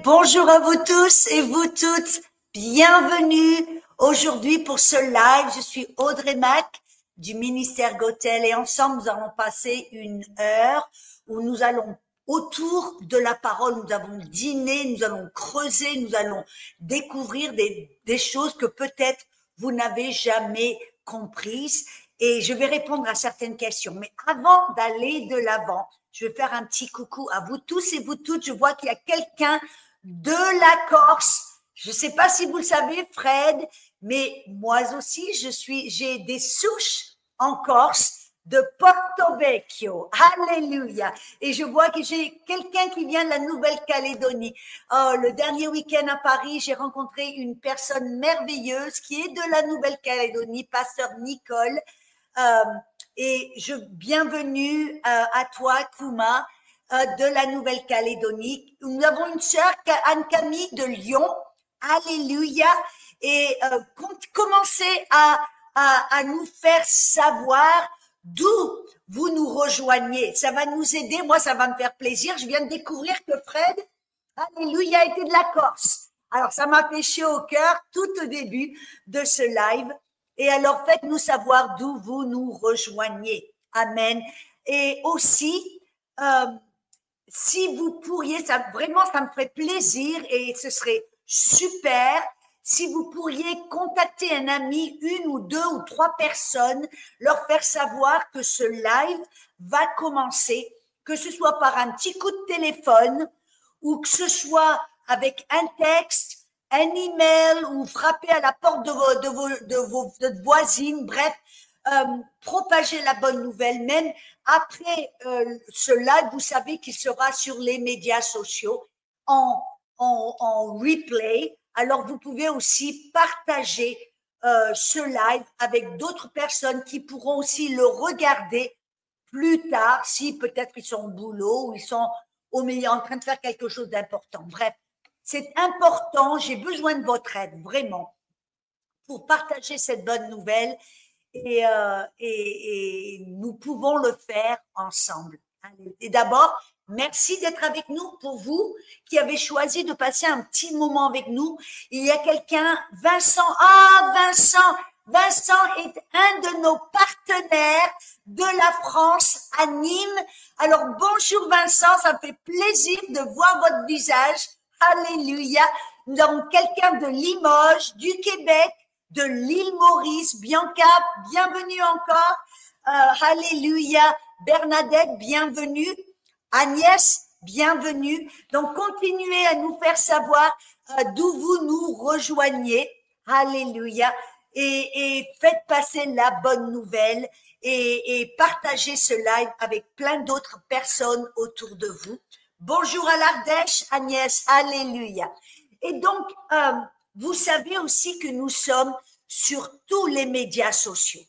bonjour à vous tous et vous toutes. Bienvenue aujourd'hui pour ce live. Je suis Audrey Mac du ministère Gotel et ensemble nous allons passer une heure où nous allons autour de la parole, nous allons dîner, nous allons creuser, nous allons découvrir des choses que peut-être vous n'avez jamais comprises et je vais répondre à certaines questions. Mais avant d'aller de l'avant, je vais faire un petit coucou à vous tous et vous toutes. Je vois qu'il y a quelqu'un de la Corse. Je ne sais pas si vous le savez, Fred, mais moi aussi, j'ai des souches en Corse de Porto Vecchio. Alléluia. Et je vois que j'ai quelqu'un qui vient de la Nouvelle-Calédonie. Oh, le dernier week-end à Paris, j'ai rencontré une personne merveilleuse qui est de la Nouvelle-Calédonie, pasteur Nicole. Et bienvenue à toi, Kouma, de la Nouvelle-Calédonie. Nous avons une sœur, Anne-Camille de Lyon. Alléluia. Et commencez à nous faire savoir d'où vous nous rejoignez. Ça va nous aider. Moi, ça va me faire plaisir. Je viens de découvrir que Fred, alléluia, était de la Corse. Alors, ça m'a fait chaud au cœur tout au début de ce live. Et alors, faites-nous savoir d'où vous nous rejoignez. Amen. Et aussi, si vous pourriez, vraiment, ça me ferait plaisir et ce serait super si vous pourriez contacter un ami, une ou deux ou trois personnes, leur faire savoir que ce live va commencer, que ce soit par un petit coup de téléphone ou que ce soit avec un texte, un email ou frapper à la porte de votre voisine, bref, propager la bonne nouvelle. Même après ce live, vous savez qu'il sera sur les médias sociaux en replay. Alors, vous pouvez aussi partager ce live avec d'autres personnes qui pourront aussi le regarder plus tard, si peut-être ils sont au boulot ou ils sont au milieu en train de faire quelque chose d'important. Bref, c'est important, j'ai besoin de votre aide, vraiment, pour partager cette bonne nouvelle et nous pouvons le faire ensemble. Et d'abord, merci d'être avec nous. Pour vous qui avez choisi de passer un petit moment avec nous, il y a quelqu'un, Vincent. Ah, Vincent est un de nos partenaires de la France à Nîmes. Alors, bonjour Vincent, ça me fait plaisir de voir votre visage. Alléluia. Nous avons quelqu'un de Limoges, du Québec, de l'île Maurice. Bianca, bienvenue encore. Alléluia. Bernadette, bienvenue. Agnès, bienvenue. Donc, continuez à nous faire savoir d'où vous nous rejoignez. Alléluia. Et faites passer la bonne nouvelle et partagez ce live avec plein d'autres personnes autour de vous. Bonjour à l'Ardèche, Agnès. Alléluia. Et donc, vous savez aussi que nous sommes sur tous les médias sociaux.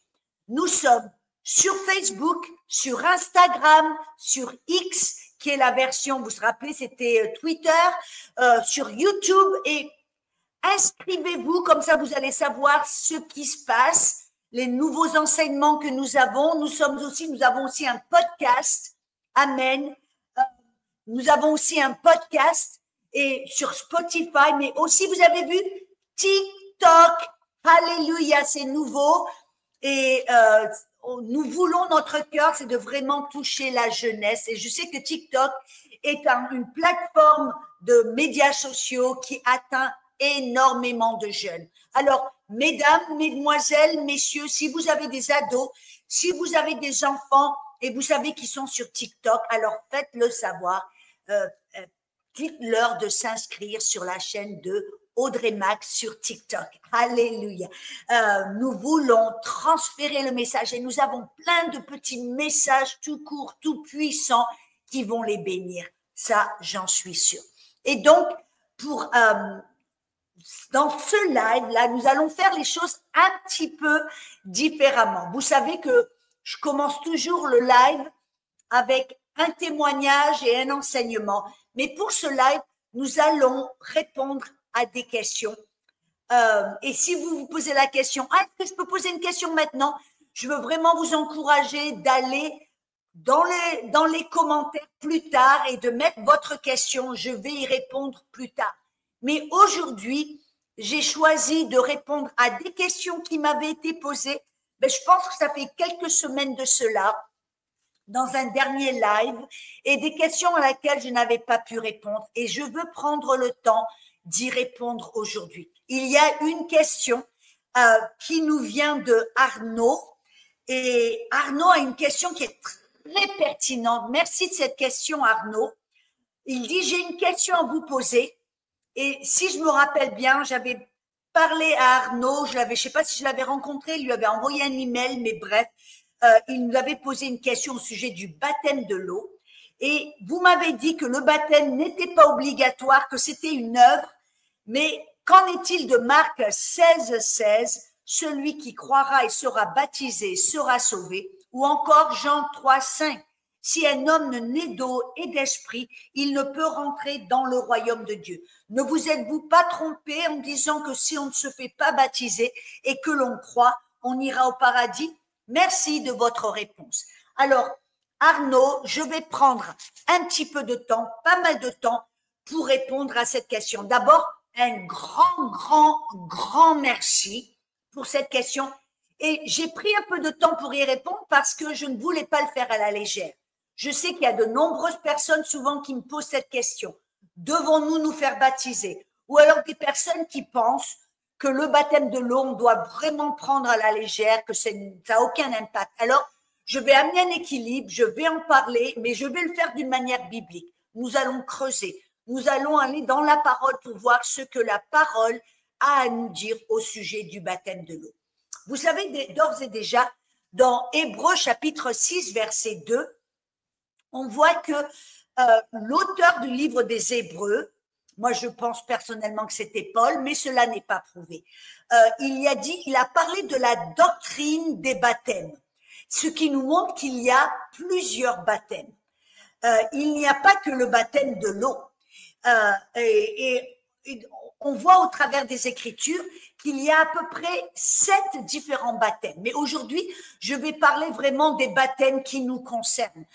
Nous sommes sur Facebook, sur Instagram, sur X, qui est la version, vous vous rappelez, c'était Twitter, sur YouTube. Et inscrivez-vous, comme ça vous allez savoir ce qui se passe, les nouveaux enseignements que nous avons. Nous avons aussi un podcast. Amen. Nous avons aussi un podcast et sur Spotify, mais aussi, vous avez vu, TikTok. Alléluia, c'est nouveau. Et nous voulons, notre cœur, c'est de vraiment toucher la jeunesse. Et je sais que TikTok est une plateforme de médias sociaux qui atteint énormément de jeunes. Alors, mesdames, mesdemoiselles, messieurs, si vous avez des ados, si vous avez des enfants et vous savez qu'ils sont sur TikTok, alors faites-le savoir. Dites-leur de s'inscrire sur la chaîne de Audrey Mac sur TikTok. Alléluia. Nous voulons transférer le message et nous avons plein de petits messages tout courts, tout puissants qui vont les bénir. Ça, j'en suis sûre. Et donc, dans ce live-là, nous allons faire les choses un petit peu différemment. Vous savez que je commence toujours le live avec un témoignage et un enseignement. Mais pour ce live, nous allons répondre à des questions. Et si vous vous posez la question, est-ce que je peux poser une question maintenant? Je veux vraiment vous encourager d'aller dans les commentaires plus tard et de mettre votre question. Je vais y répondre plus tard. Mais aujourd'hui, j'ai choisi de répondre à des questions qui m'avaient été posées. Mais je pense que ça fait quelques semaines de cela, dans un dernier live, et des questions à laquelle je n'avais pas pu répondre. Et je veux prendre le temps d'y répondre aujourd'hui. Il y a une question qui nous vient de Arnaud. Et Arnaud a une question qui est très pertinente. Merci de cette question, Arnaud. Il dit, j'ai une question à vous poser. Et si je me rappelle bien, j'avais parlé à Arnaud, je sais pas si je l'avais rencontré, il lui avait envoyé un email, mais bref, il nous avait posé une question au sujet du baptême de l'eau. Et vous m'avez dit que le baptême n'était pas obligatoire, que c'était une œuvre. Mais qu'en est-il de Marc 16, 16, celui qui croira et sera baptisé sera sauvé, ou encore Jean 3, 5. Si un homme ne naît d'eau et d'esprit, il ne peut rentrer dans le royaume de Dieu. Ne vous êtes-vous pas trompé en disant que si on ne se fait pas baptiser et que l'on croit, on ira au paradis? Merci de votre réponse. Alors, Arnaud, je vais prendre un petit peu de temps, pas mal de temps, pour répondre à cette question. D'abord, un grand merci pour cette question. Et j'ai pris un peu de temps pour y répondre parce que je ne voulais pas le faire à la légère. Je sais qu'il y a de nombreuses personnes souvent qui me posent cette question. Devons-nous nous faire baptiser? Ou alors des personnes qui pensent que le baptême de l'eau, on doit vraiment prendre à la légère, que ça n'a aucun impact. Alors, je vais amener un équilibre, je vais en parler, mais je vais le faire d'une manière biblique. Nous allons creuser, nous allons aller dans la parole pour voir ce que la parole a à nous dire au sujet du baptême de l'eau. Vous savez d'ores et déjà, dans Hébreux chapitre 6, verset 2, on voit que l'auteur du livre des Hébreux, moi je pense personnellement que c'était Paul, mais cela n'est pas prouvé. Il a parlé de la doctrine des baptêmes, ce qui nous montre qu'il y a plusieurs baptêmes. Il n'y a pas que le baptême de l'eau. Et on voit au travers des Écritures qu'il y a à peu près 7 différents baptêmes. Mais aujourd'hui, je vais parler vraiment des baptêmes qui nous concernent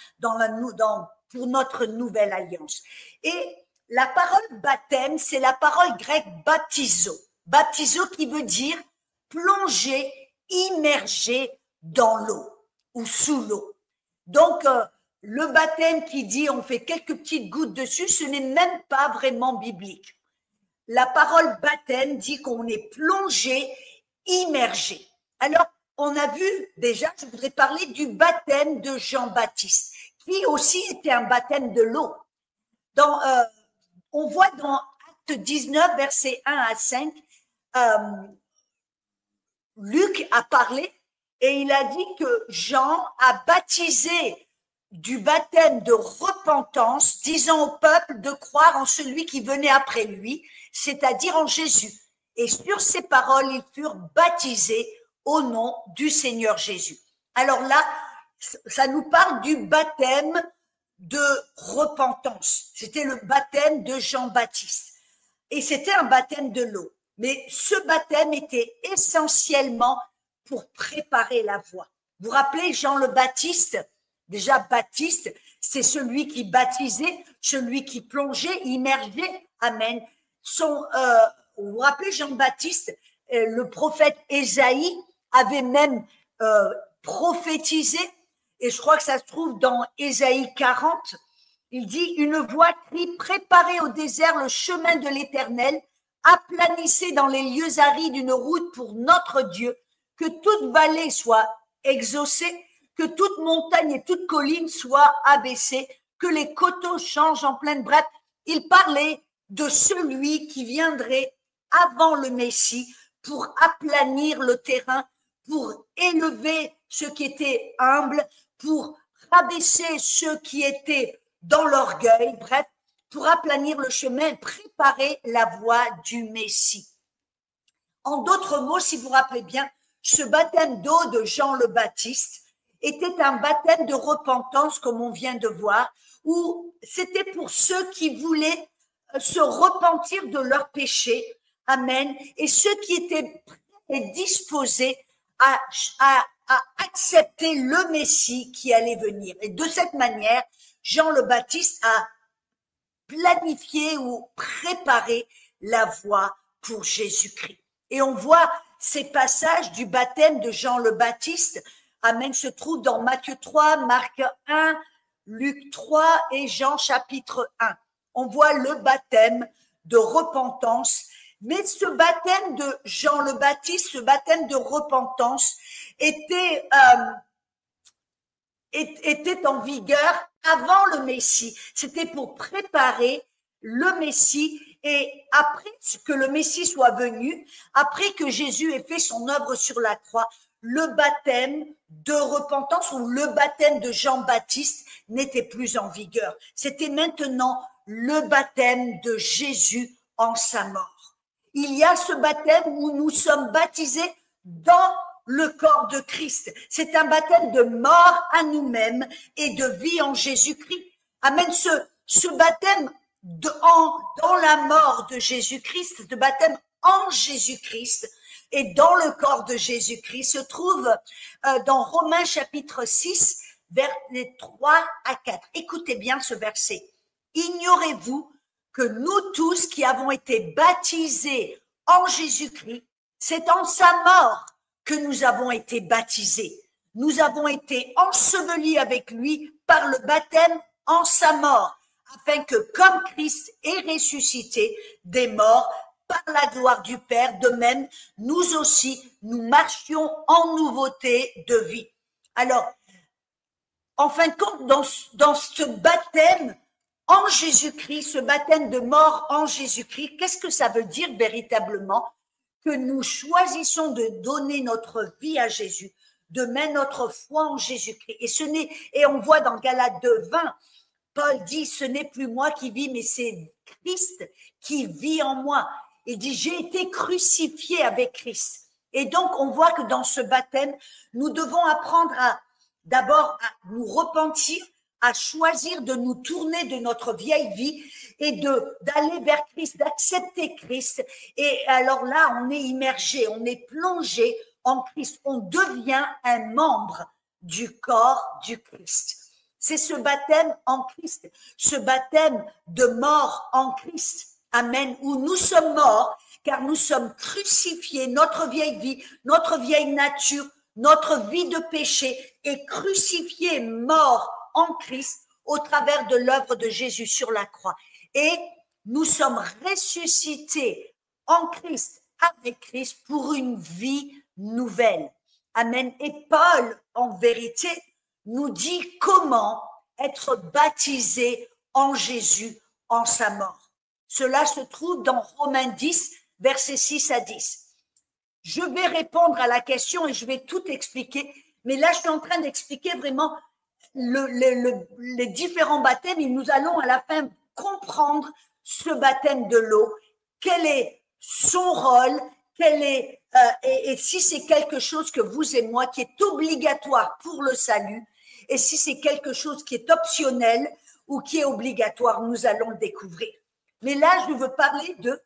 pour notre nouvelle alliance. Et la parole baptême, c'est la parole grecque baptizo. Baptizo qui veut dire plonger, immerger dans l'eau ou sous l'eau. Donc, le baptême qui dit on fait quelques petites gouttes dessus, ce n'est même pas vraiment biblique. La parole baptême dit qu'on est plongé, immergé. Alors, on a vu déjà, je voudrais parler du baptême de Jean-Baptiste, qui aussi était un baptême de l'eau. On voit dans Acte 19, versets 1 à 5, Luc a parlé et il a dit que Jean a baptisé du baptême de repentance, disant au peuple de croire en celui qui venait après lui, c'est-à-dire en Jésus. Et sur ces paroles, ils furent baptisés au nom du Seigneur Jésus. Alors là, ça nous parle du baptême de repentance. C'était le baptême de Jean-Baptiste. Et c'était un baptême de l'eau. Mais ce baptême était essentiellement pour préparer la voie. Vous vous rappelez Jean le Baptiste? Déjà, Baptiste, c'est celui qui baptisait, celui qui plongeait, immergeait. Amen. Vous vous rappelez Jean-Baptiste, le prophète Ésaïe avait même prophétisé, et je crois que ça se trouve dans Ésaïe 40, il dit « Une voix crie, préparez au désert le chemin de l'Éternel, aplanissez dans les lieux arides une route pour notre Dieu, que toute vallée soit exaucée, que toute montagne et toute colline soient abaissées, que les coteaux changent en plaine. » Bref, il parlait de celui qui viendrait avant le Messie pour aplanir le terrain, pour élever ceux qui étaient humbles, pour rabaisser ceux qui étaient dans l'orgueil, bref, pour aplanir le chemin, préparer la voie du Messie. En d'autres mots, si vous vous rappelez bien, ce baptême d'eau de Jean le Baptiste était un baptême de repentance, comme on vient de voir, où c'était pour ceux qui voulaient se repentir de leurs péchés, amen, et ceux qui étaient prêts et disposés à à accepter le Messie qui allait venir. Et de cette manière, Jean le Baptiste a planifié ou préparé la voie pour Jésus-Christ. Et on voit ces passages du baptême de Jean le Baptiste, amen, se trouvent dans Matthieu 3, Marc 1, Luc 3 et Jean chapitre 1. On voit le baptême de repentance, mais ce baptême de Jean le Baptiste, ce baptême de repentance était en vigueur avant le Messie. C'était pour préparer le Messie, et après que le Messie soit venu, après que Jésus ait fait son œuvre sur la croix, le baptême de repentance ou le baptême de Jean-Baptiste n'était plus en vigueur. C'était maintenant le baptême de Jésus en sa mort. Il y a ce baptême où nous sommes baptisés dans le corps de Christ. C'est un baptême de mort à nous-mêmes et de vie en Jésus-Christ. Amen. Ce baptême dans la mort de Jésus-Christ, ce baptême en Jésus-Christ et dans le corps de Jésus-Christ se trouve dans Romains chapitre 6, versets 3 à 4. Écoutez bien ce verset. Ignorez-vous que nous tous qui avons été baptisés en Jésus-Christ, c'est en sa mort que nous avons été baptisés. Nous avons été ensevelis avec lui par le baptême en sa mort, afin que comme Christ est ressuscité des morts par la gloire du Père, de même, nous aussi, nous marchions en nouveauté de vie. Alors, en fin de compte, dans ce baptême en Jésus-Christ, ce baptême de mort en Jésus-Christ, qu'est-ce que ça veut dire véritablement? Que nous choisissons de donner notre vie à Jésus, de mettre notre foi en Jésus-Christ. Et on voit dans Galates 2, 20, Paul dit, ce n'est plus moi qui vis, mais c'est Christ qui vit en moi. Il dit, j'ai été crucifié avec Christ. Et donc, on voit que dans ce baptême, nous devons apprendre d'abord à nous repentir, à choisir de nous tourner de notre vieille vie et d'aller vers Christ, d'accepter Christ. Et alors là, on est immergé, on est plongé en Christ. On devient un membre du corps du Christ. C'est ce baptême en Christ, ce baptême de mort en Christ. Amen. Où nous sommes morts, car nous sommes crucifiés, notre vieille vie, notre vieille nature, notre vie de péché est crucifiée, mort en Christ au travers de l'œuvre de Jésus sur la croix. Et nous sommes ressuscités en Christ, avec Christ, pour une vie nouvelle. Amen. Et Paul, en vérité, nous dit comment être baptisé en Jésus, en sa mort. Cela se trouve dans Romains 10, versets 6 à 10. Je vais répondre à la question et je vais tout expliquer, mais là, je suis en train d'expliquer vraiment les différents baptêmes et nous allons à la fin comprendre ce baptême de l'eau, quel est son rôle, et si c'est quelque chose que vous et moi qui est obligatoire pour le salut, et si c'est quelque chose qui est optionnel ou qui est obligatoire, nous allons le découvrir. Mais là, je veux parler de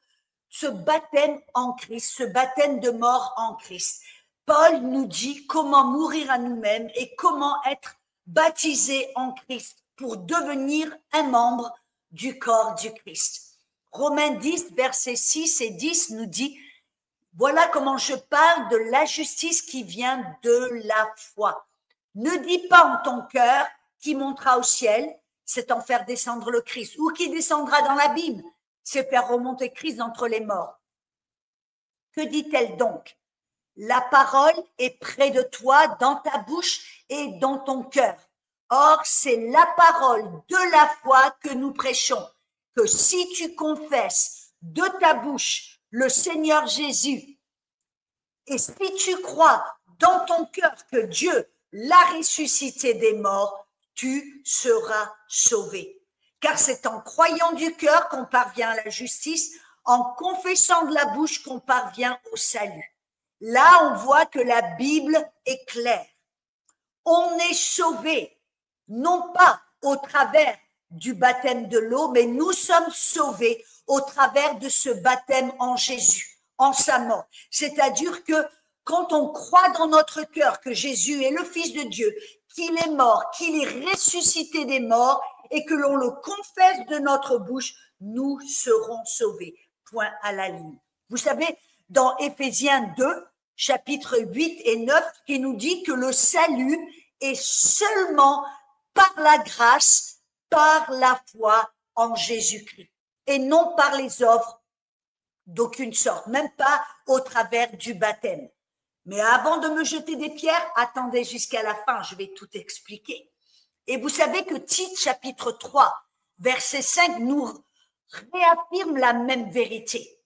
ce baptême en Christ, ce baptême de mort en Christ. Paul nous dit comment mourir à nous-mêmes et comment être baptisé en Christ pour devenir un membre du corps du Christ. Romains 10, versets 6 et 10 nous dit, voilà comment je parle de la justice qui vient de la foi. Ne dis pas en ton cœur qui montera au ciel, c'est en faire descendre le Christ, ou qui descendra dans l'abîme, c'est faire remonter Christ d'entre les morts. Que dit-elle donc? La parole est près de toi, dans ta bouche et dans ton cœur. Or, c'est la parole de la foi que nous prêchons, que si tu confesses de ta bouche le Seigneur Jésus, et si tu crois dans ton cœur que Dieu l'a ressuscité des morts, tu seras sauvé. Car c'est en croyant du cœur qu'on parvient à la justice, en confessant de la bouche qu'on parvient au salut. Là, on voit que la Bible est claire. On est sauvé, non pas au travers du baptême de l'eau, mais nous sommes sauvés au travers de ce baptême en Jésus, en sa mort. C'est-à-dire que quand on croit dans notre cœur que Jésus est le Fils de Dieu, qu'il est mort, qu'il est ressuscité des morts et que l'on le confesse de notre bouche, nous serons sauvés. Point à la ligne. Vous savez, dans Éphésiens 2, chapitres 8 et 9, qui nous dit que le salut est seulement par la grâce, par la foi en Jésus-Christ, et non par les œuvres d'aucune sorte, même pas au travers du baptême. Mais avant de me jeter des pierres, attendez jusqu'à la fin, je vais tout expliquer. Et vous savez que Tite, chapitre 3, verset 5, nous réaffirme la même vérité.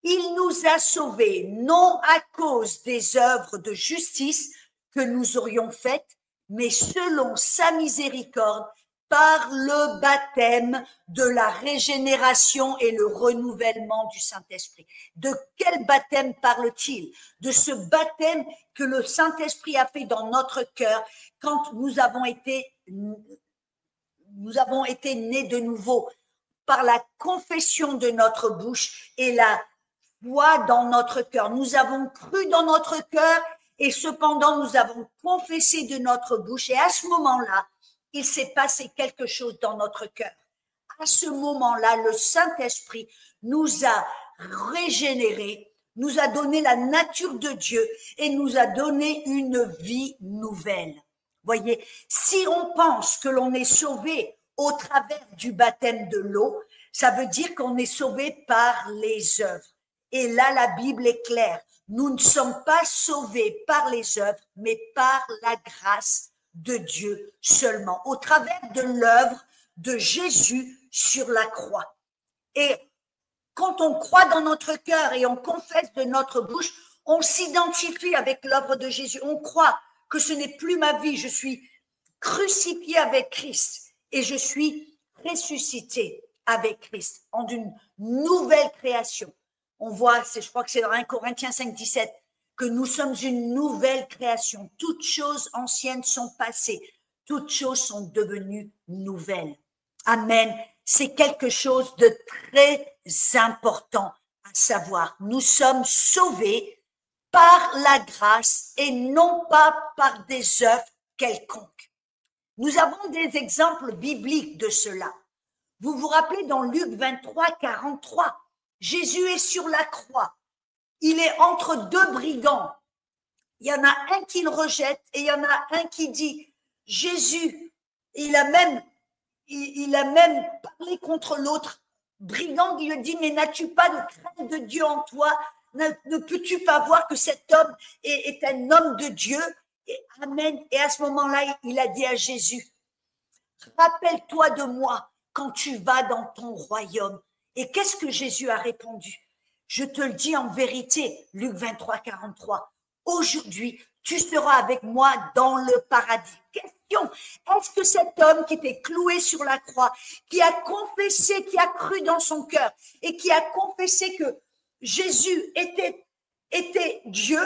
Il nous a sauvés, non à cause des œuvres de justice que nous aurions faites, mais selon sa miséricorde, par le baptême de la régénération et le renouvellement du Saint-Esprit. De quel baptême parle-t-il? De ce baptême que le Saint-Esprit a fait dans notre cœur quand nous avons été nés de nouveau par la confession de notre bouche et la foi dans notre cœur. Nous avons cru dans notre cœur et cependant nous avons confessé de notre bouche. Et à ce moment-là, il s'est passé quelque chose dans notre cœur. À ce moment-là, le Saint-Esprit nous a régénérés, nous a donné la nature de Dieu et nous a donné une vie nouvelle. Voyez, si on pense que l'on est sauvé au travers du baptême de l'eau, ça veut dire qu'on est sauvé par les œuvres. Et là, la Bible est claire. Nous ne sommes pas sauvés par les œuvres, mais par la grâce de Dieu seulement, au travers de l'œuvre de Jésus sur la croix. Et quand on croit dans notre cœur et on confesse de notre bouche, on s'identifie avec l'œuvre de Jésus. On croit que ce n'est plus ma vie, je suis crucifié avec Christ et je suis ressuscité avec Christ en une nouvelle création. On voit, je crois que c'est dans 1 Corinthiens 5, 17, que nous sommes une nouvelle création. Toutes choses anciennes sont passées. Toutes choses sont devenues nouvelles. Amen. C'est quelque chose de très important à savoir. Nous sommes sauvés par la grâce et non pas par des œuvres quelconques. Nous avons des exemples bibliques de cela. Vous vous rappelez dans Luc 23, 43, Jésus est sur la croix. Il est entre deux brigands. Il y en a un qui le rejette et il y en a un qui dit, Jésus, il a même parlé contre l'autre brigand qui lui dit, mais n'as-tu pas de crainte de Dieu en toi? Ne peux-tu pas voir que cet homme est un homme de Dieu? Et amen. Et à ce moment-là, il a dit à Jésus, rappelle-toi de moi quand tu vas dans ton royaume. Et qu'est-ce que Jésus a répondu? Je te le dis en vérité, Luc 23, 43. Aujourd'hui, tu seras avec moi dans le paradis. Question, est-ce que cet homme qui était cloué sur la croix, qui a confessé, qui a cru dans son cœur et qui a confessé que Jésus était Dieu,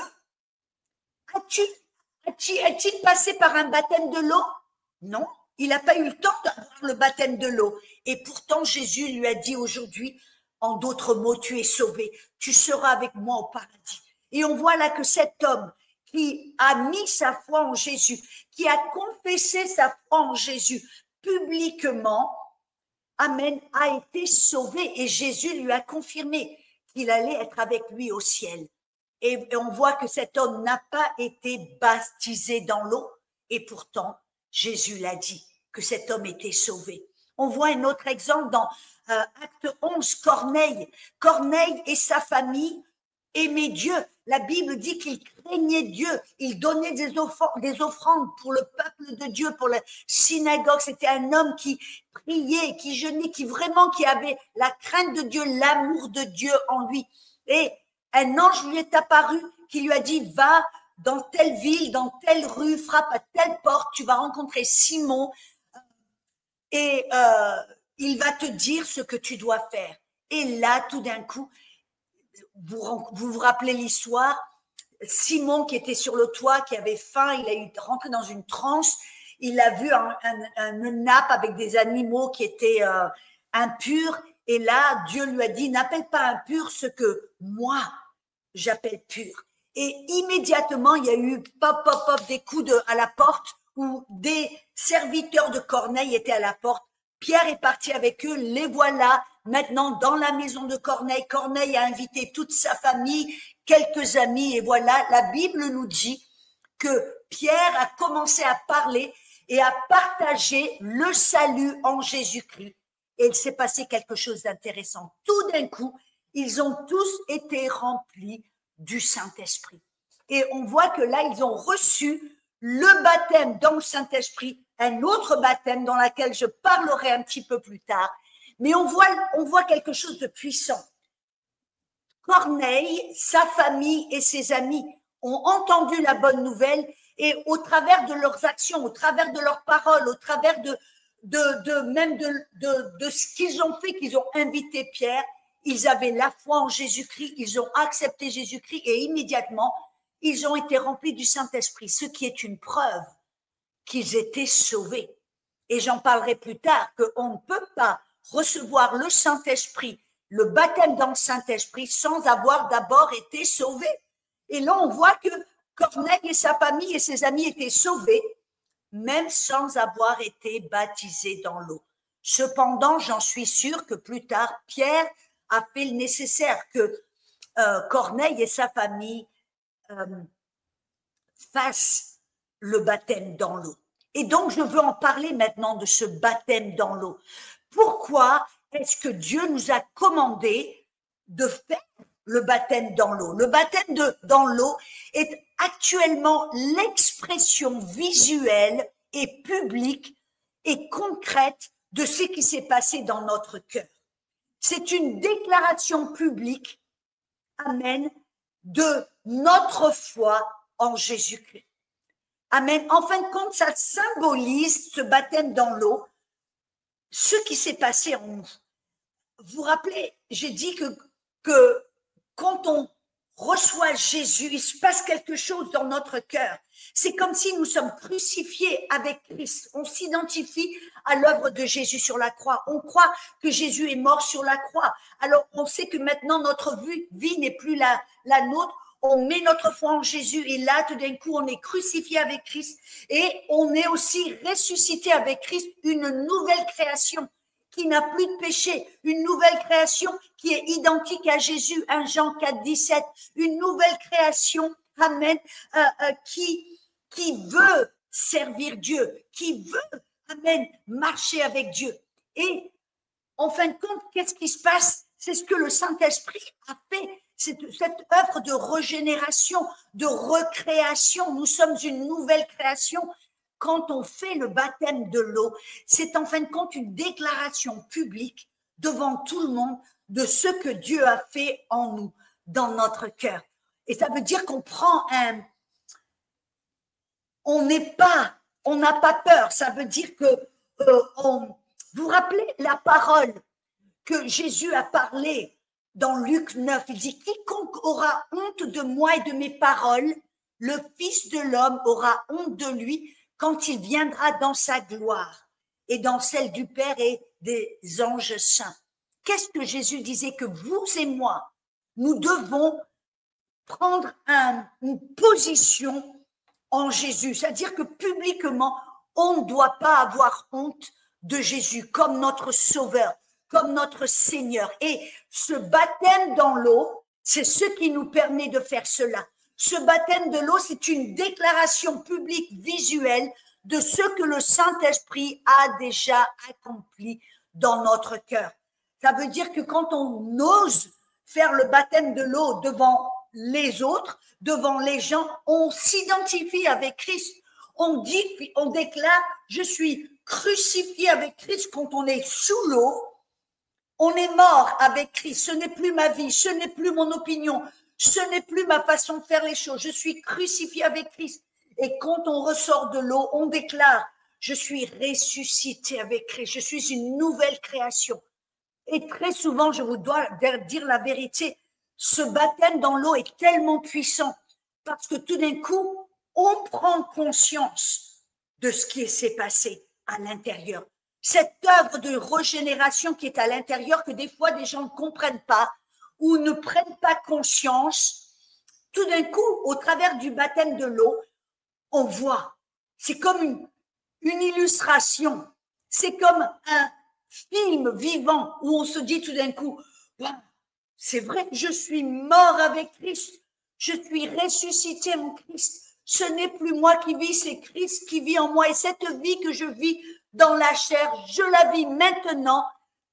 a-t-il passé par un baptême de l'eau? Non, il n'a pas eu le temps d'avoir le baptême de l'eau. Et pourtant, Jésus lui a dit aujourd'hui, en d'autres mots, tu es sauvé, tu seras avec moi au paradis. Et on voit là que cet homme qui a mis sa foi en Jésus, qui a confessé sa foi en Jésus publiquement, amen, a été sauvé. Et Jésus lui a confirmé qu'il allait être avec lui au ciel. Et on voit que cet homme n'a pas été baptisé dans l'eau. Et pourtant, Jésus l'a dit, que cet homme était sauvé. On voit un autre exemple dans Acte 11, Corneille. Corneille et sa famille aimaient Dieu. La Bible dit qu'il craignait Dieu. Il donnait des offrandes pour le peuple de Dieu, pour la synagogue. C'était un homme qui priait, qui jeûnait, qui avait la crainte de Dieu, l'amour de Dieu en lui. Et un ange lui est apparu qui lui a dit, va dans telle ville, dans telle rue, frappe à telle porte, tu vas rencontrer Simon et il va te dire ce que tu dois faire. Et là, tout d'un coup, vous rappelez l'histoire, Simon qui était sur le toit, qui avait faim, il a rentré dans une transe, il a vu une nappe avec des animaux qui étaient impurs, et là, Dieu lui a dit, n'appelle pas impur ce que moi, j'appelle pur. Et immédiatement, il y a eu pop, pop, pop, des coups à la porte où des serviteurs de Corneille étaient à la porte. Pierre est parti avec eux, les voilà maintenant dans la maison de Corneille. Corneille a invité toute sa famille, quelques amis, et voilà, la Bible nous dit que Pierre a commencé à parler et à partager le salut en Jésus-Christ. Et il s'est passé quelque chose d'intéressant. Tout d'un coup, ils ont tous été remplis du Saint-Esprit. Et on voit que là, ils ont reçu le baptême dans le Saint-Esprit, un autre baptême dans lequel je parlerai un petit peu plus tard. Mais on voit quelque chose de puissant. Corneille, sa famille et ses amis ont entendu la bonne nouvelle et au travers de leurs actions, au travers de leurs paroles, au travers de ce qu'ils ont fait, qu'ils ont invité Pierre, ils avaient la foi en Jésus-Christ, ils ont accepté Jésus-Christ et immédiatement, ils ont été remplis du Saint-Esprit, ce qui est une preuve qu'ils étaient sauvés. Et j'en parlerai plus tard, qu'on ne peut pas recevoir le Saint-Esprit, le baptême dans le Saint-Esprit, sans avoir d'abord été sauvé. Et là, on voit que Corneille et sa famille et ses amis étaient sauvés, même sans avoir été baptisés dans l'eau. Cependant, j'en suis sûre que plus tard, Pierre a fait le nécessaire que Corneille et sa famille fassent le baptême dans l'eau. Et donc, je veux en parler maintenant de ce baptême dans l'eau. Pourquoi est-ce que Dieu nous a commandé de faire le baptême dans l'eau? Le baptême dans l'eau est actuellement l'expression visuelle et publique et concrète de ce qui s'est passé dans notre cœur. C'est une déclaration publique, amen, de notre foi en Jésus-Christ. Amen. En fin de compte, ça symbolise ce baptême dans l'eau, ce qui s'est passé en nous. Vous vous rappelez, j'ai dit que quand on reçoit Jésus, il se passe quelque chose dans notre cœur. C'est comme si nous sommes crucifiés avec Christ. On s'identifie à l'œuvre de Jésus sur la croix. On croit que Jésus est mort sur la croix. Alors, on sait que maintenant, notre vie n'est plus la nôtre. On met notre foi en Jésus et là, tout d'un coup, on est crucifié avec Christ et on est aussi ressuscité avec Christ, une nouvelle création qui n'a plus de péché, une nouvelle création qui est identique à Jésus, 1 Jean 4, 17, une nouvelle création, amen, qui veut servir Dieu, qui veut, amen, marcher avec Dieu. Et en fin de compte, qu'est-ce qui se passe? C'est ce que le Saint-Esprit a fait, cette œuvre de régénération, de recréation. Nous sommes une nouvelle création. Quand on fait le baptême de l'eau, c'est en fin de compte une déclaration publique devant tout le monde de ce que Dieu a fait en nous, dans notre cœur. Et ça veut dire qu'on prend on n'a pas peur. Ça veut dire que vous vous rappelez la parole que Jésus a parlé dans Luc 9, il dit, quiconque aura honte de moi et de mes paroles, le Fils de l'homme aura honte de lui quand il viendra dans sa gloire et dans celle du Père et des anges saints. Qu'est-ce que Jésus disait? Que vous et moi, nous devons prendre une position en Jésus, c'est-à-dire que publiquement, on ne doit pas avoir honte de Jésus comme notre Sauveur, comme notre Seigneur. Et ce baptême dans l'eau, c'est ce qui nous permet de faire cela. Ce baptême de l'eau, c'est une déclaration publique visuelle de ce que le Saint-Esprit a déjà accompli dans notre cœur. Ça veut dire que quand on ose faire le baptême de l'eau devant les autres, devant les gens, on s'identifie avec Christ. On déclare, je suis crucifié avec Christ quand on est sous l'eau. On est mort avec Christ. Ce n'est plus ma vie, ce n'est plus mon opinion, ce n'est plus ma façon de faire les choses. Je suis crucifié avec Christ. Et quand on ressort de l'eau, on déclare, je suis ressuscité avec Christ. Je suis une nouvelle création. Et très souvent, je vous dois dire la vérité, ce baptême dans l'eau est tellement puissant parce que tout d'un coup, on prend conscience de ce qui s'est passé à l'intérieur. Cette œuvre de régénération qui est à l'intérieur, que des fois des gens ne comprennent pas ou ne prennent pas conscience, tout d'un coup, au travers du baptême de l'eau, on voit. C'est comme une illustration. C'est comme un film vivant où on se dit tout d'un coup, wow, c'est vrai, je suis mort avec Christ. Je suis ressuscité en Christ. Ce n'est plus moi qui vis, c'est Christ qui vit en moi. Et cette vie que je vis dans la chair, je la vis maintenant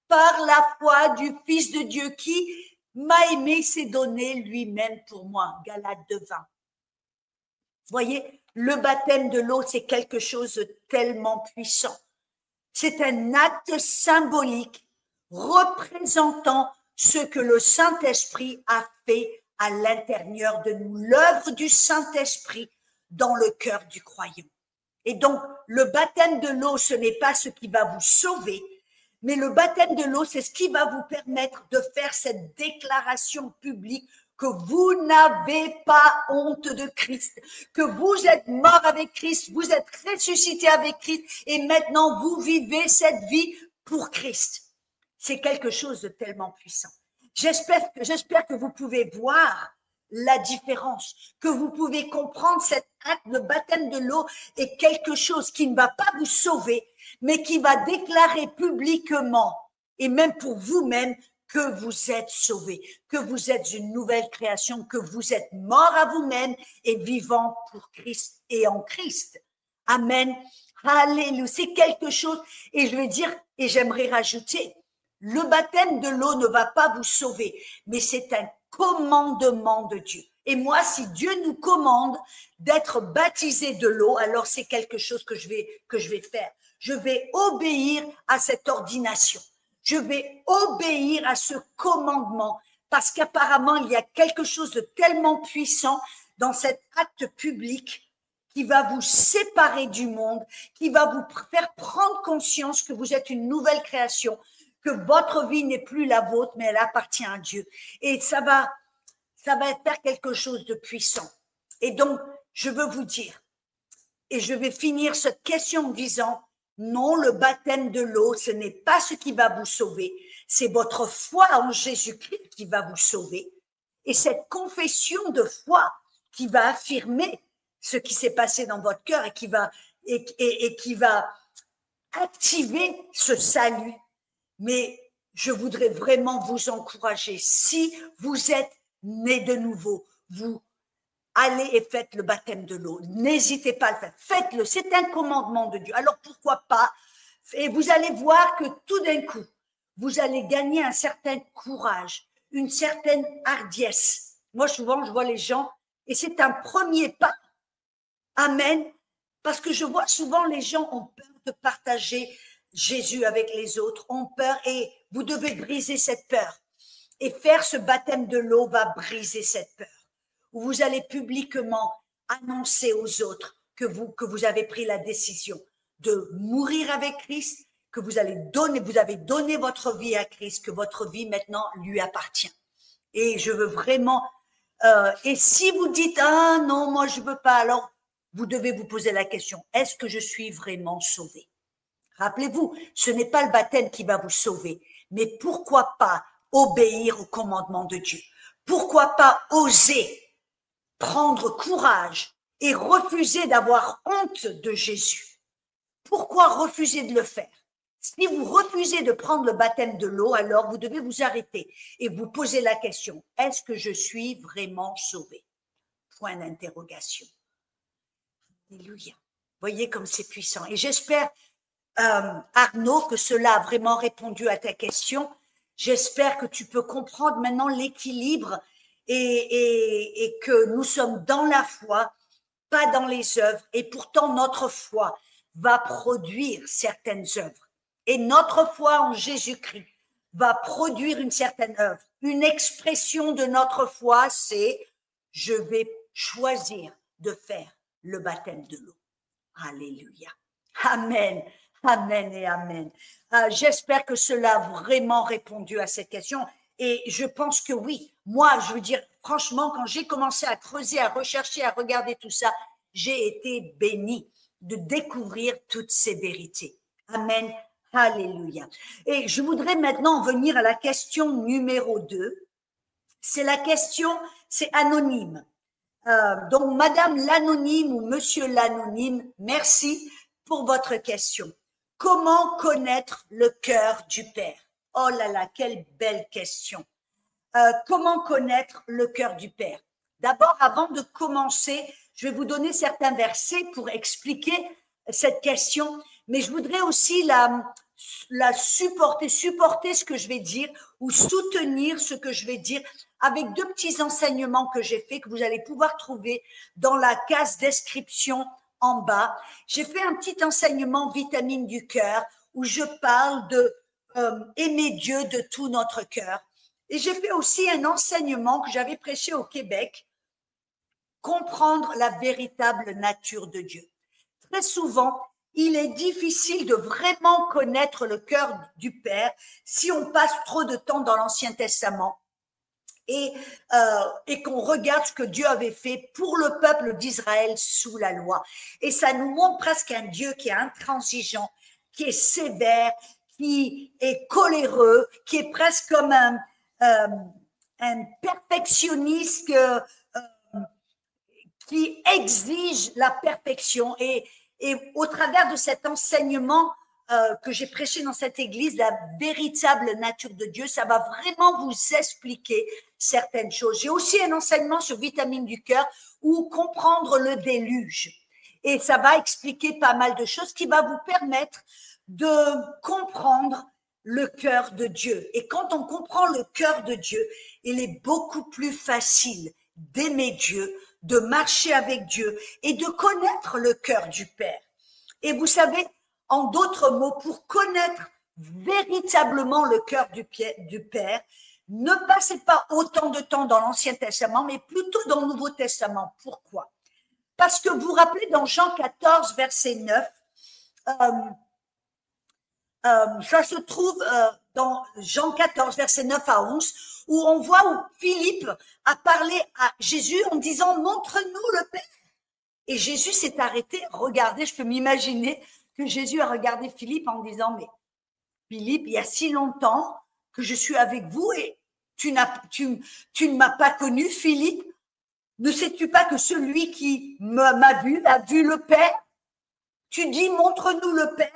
par la foi du Fils de Dieu qui m'a aimé, s'est donné lui-même pour moi. Galates 2:20. Vous voyez, le baptême de l'eau, c'est quelque chose de tellement puissant. C'est un acte symbolique représentant ce que le Saint-Esprit a fait à l'intérieur de nous, l'œuvre du Saint-Esprit dans le cœur du croyant. Et donc, le baptême de l'eau, ce n'est pas ce qui va vous sauver, mais le baptême de l'eau, c'est ce qui va vous permettre de faire cette déclaration publique que vous n'avez pas honte de Christ, que vous êtes mort avec Christ, vous êtes ressuscité avec Christ et maintenant vous vivez cette vie pour Christ. C'est quelque chose de tellement puissant. J'espère que vous pouvez voir la différence, que vous pouvez comprendre cet acte, le baptême de l'eau est quelque chose qui ne va pas vous sauver, mais qui va déclarer publiquement et même pour vous-même que vous êtes sauvés, que vous êtes une nouvelle création, que vous êtes mort à vous-même et vivant pour Christ et en Christ. Amen. Alléluia. C'est quelque chose, et je vais dire, et j'aimerais rajouter, le baptême de l'eau ne va pas vous sauver, mais c'est un commandement de Dieu. Et moi, si Dieu nous commande d'être baptisé de l'eau, alors c'est quelque chose que je vais faire. Je vais obéir à cette ordination. Je vais obéir à ce commandement parce qu'apparemment, il y a quelque chose de tellement puissant dans cet acte public qui va vous séparer du monde, qui va vous faire prendre conscience que vous êtes une nouvelle création, que votre vie n'est plus la vôtre, mais elle appartient à Dieu. Et ça va faire quelque chose de puissant. Et donc, je veux vous dire, et je vais finir cette question en disant, non, le baptême de l'eau, ce n'est pas ce qui va vous sauver, c'est votre foi en Jésus-Christ qui va vous sauver. Et cette confession de foi qui va affirmer ce qui s'est passé dans votre cœur et qui va activer ce salut. Mais je voudrais vraiment vous encourager, si vous êtes né de nouveau, vous allez et faites le baptême de l'eau. N'hésitez pas à le faire. Faites-le. C'est un commandement de Dieu. Alors pourquoi pas? Et vous allez voir que tout d'un coup, vous allez gagner un certain courage, une certaine hardiesse. Moi, souvent, je vois les gens, et c'est un premier pas. Amen. Parce que je vois souvent les gens ont peur de partager Jésus avec les autres, ont peur, et vous devez briser cette peur. Et faire ce baptême de l'eau va briser cette peur. Où vous allez publiquement annoncer aux autres que vous avez pris la décision de mourir avec Christ, que vous avez donné votre vie à Christ, que votre vie maintenant lui appartient. Et je veux vraiment, et si vous dites, ah non, moi je veux pas, alors vous devez vous poser la question, est-ce que je suis vraiment sauvé? Rappelez-vous, ce n'est pas le baptême qui va vous sauver, mais pourquoi pas obéir au commandement de Dieu? Pourquoi pas oser prendre courage et refuser d'avoir honte de Jésus? Pourquoi refuser de le faire? Si vous refusez de prendre le baptême de l'eau, alors vous devez vous arrêter et vous poser la question, est-ce que je suis vraiment sauvé? Point d'interrogation. Alléluia. Voyez comme c'est puissant. Et j'espère, Arnaud, que cela a vraiment répondu à ta question. J'espère que tu peux comprendre maintenant l'équilibre et que nous sommes dans la foi, pas dans les œuvres. Et pourtant, notre foi va produire certaines œuvres. Et notre foi en Jésus-Christ va produire une certaine œuvre. Une expression de notre foi, c'est « je vais choisir de faire le baptême de l'eau ». Alléluia. Amen. Amen et amen. J'espère que cela a vraiment répondu à cette question. Et je pense que oui. Moi, je veux dire, franchement, quand j'ai commencé à creuser, à rechercher, à regarder tout ça, j'ai été bénie de découvrir toutes ces vérités. Amen. Alléluia. Et je voudrais maintenant venir à la question numéro 2. C'est la question, c'est anonyme. Donc, Madame l'anonyme ou Monsieur l'anonyme, merci pour votre question. Comment connaître le cœur du Père? Oh là là, quelle belle question. Comment connaître le cœur du Père? D'abord, avant de commencer, je vais vous donner certains versets pour expliquer cette question, mais je voudrais aussi la supporter ce que je vais dire ou soutenir ce que je vais dire avec deux petits enseignements que j'ai faits que vous allez pouvoir trouver dans la case description en bas. J'ai fait un petit enseignement vitamine du cœur où je parle de aimer Dieu de tout notre cœur. Et j'ai fait aussi un enseignement que j'avais prêché au Québec, comprendre la véritable nature de Dieu. Très souvent, il est difficile de vraiment connaître le cœur du Père si on passe trop de temps dans l'Ancien Testament et qu'on regarde ce que Dieu avait fait pour le peuple d'Israël sous la loi. Et ça nous montre presque un Dieu qui est intransigeant, qui est sévère, qui est coléreux, qui est presque comme un perfectionniste qui exige la perfection. Et au travers de cet enseignement que j'ai prêché dans cette église, la véritable nature de Dieu, ça va vraiment vous expliquer certaines choses. J'ai aussi un enseignement sur vitamine du cœur ou comprendre le déluge. Et ça va expliquer pas mal de choses qui va vous permettre de comprendre le cœur de Dieu. Et quand on comprend le cœur de Dieu, il est beaucoup plus facile d'aimer Dieu, de marcher avec Dieu et de connaître le cœur du Père. Et vous savez, en d'autres mots, pour connaître véritablement le cœur du Père, ne passez pas autant de temps dans l'Ancien Testament, mais plutôt dans le Nouveau Testament. Pourquoi? Parce que vous vous rappelez dans Jean 14, verset 9, ça se trouve dans Jean 14, verset 9 à 11, où on voit où Philippe a parlé à Jésus en disant « Montre-nous le Père ». Et Jésus s'est arrêté, regardez, je peux m'imaginer que Jésus a regardé Philippe en disant « Mais Philippe, il y a si longtemps que je suis avec vous et tu ne m'as pas connu, Philippe. Ne sais-tu pas que celui qui m'a vu a vu le Père? Tu dis « Montre-nous le Père ».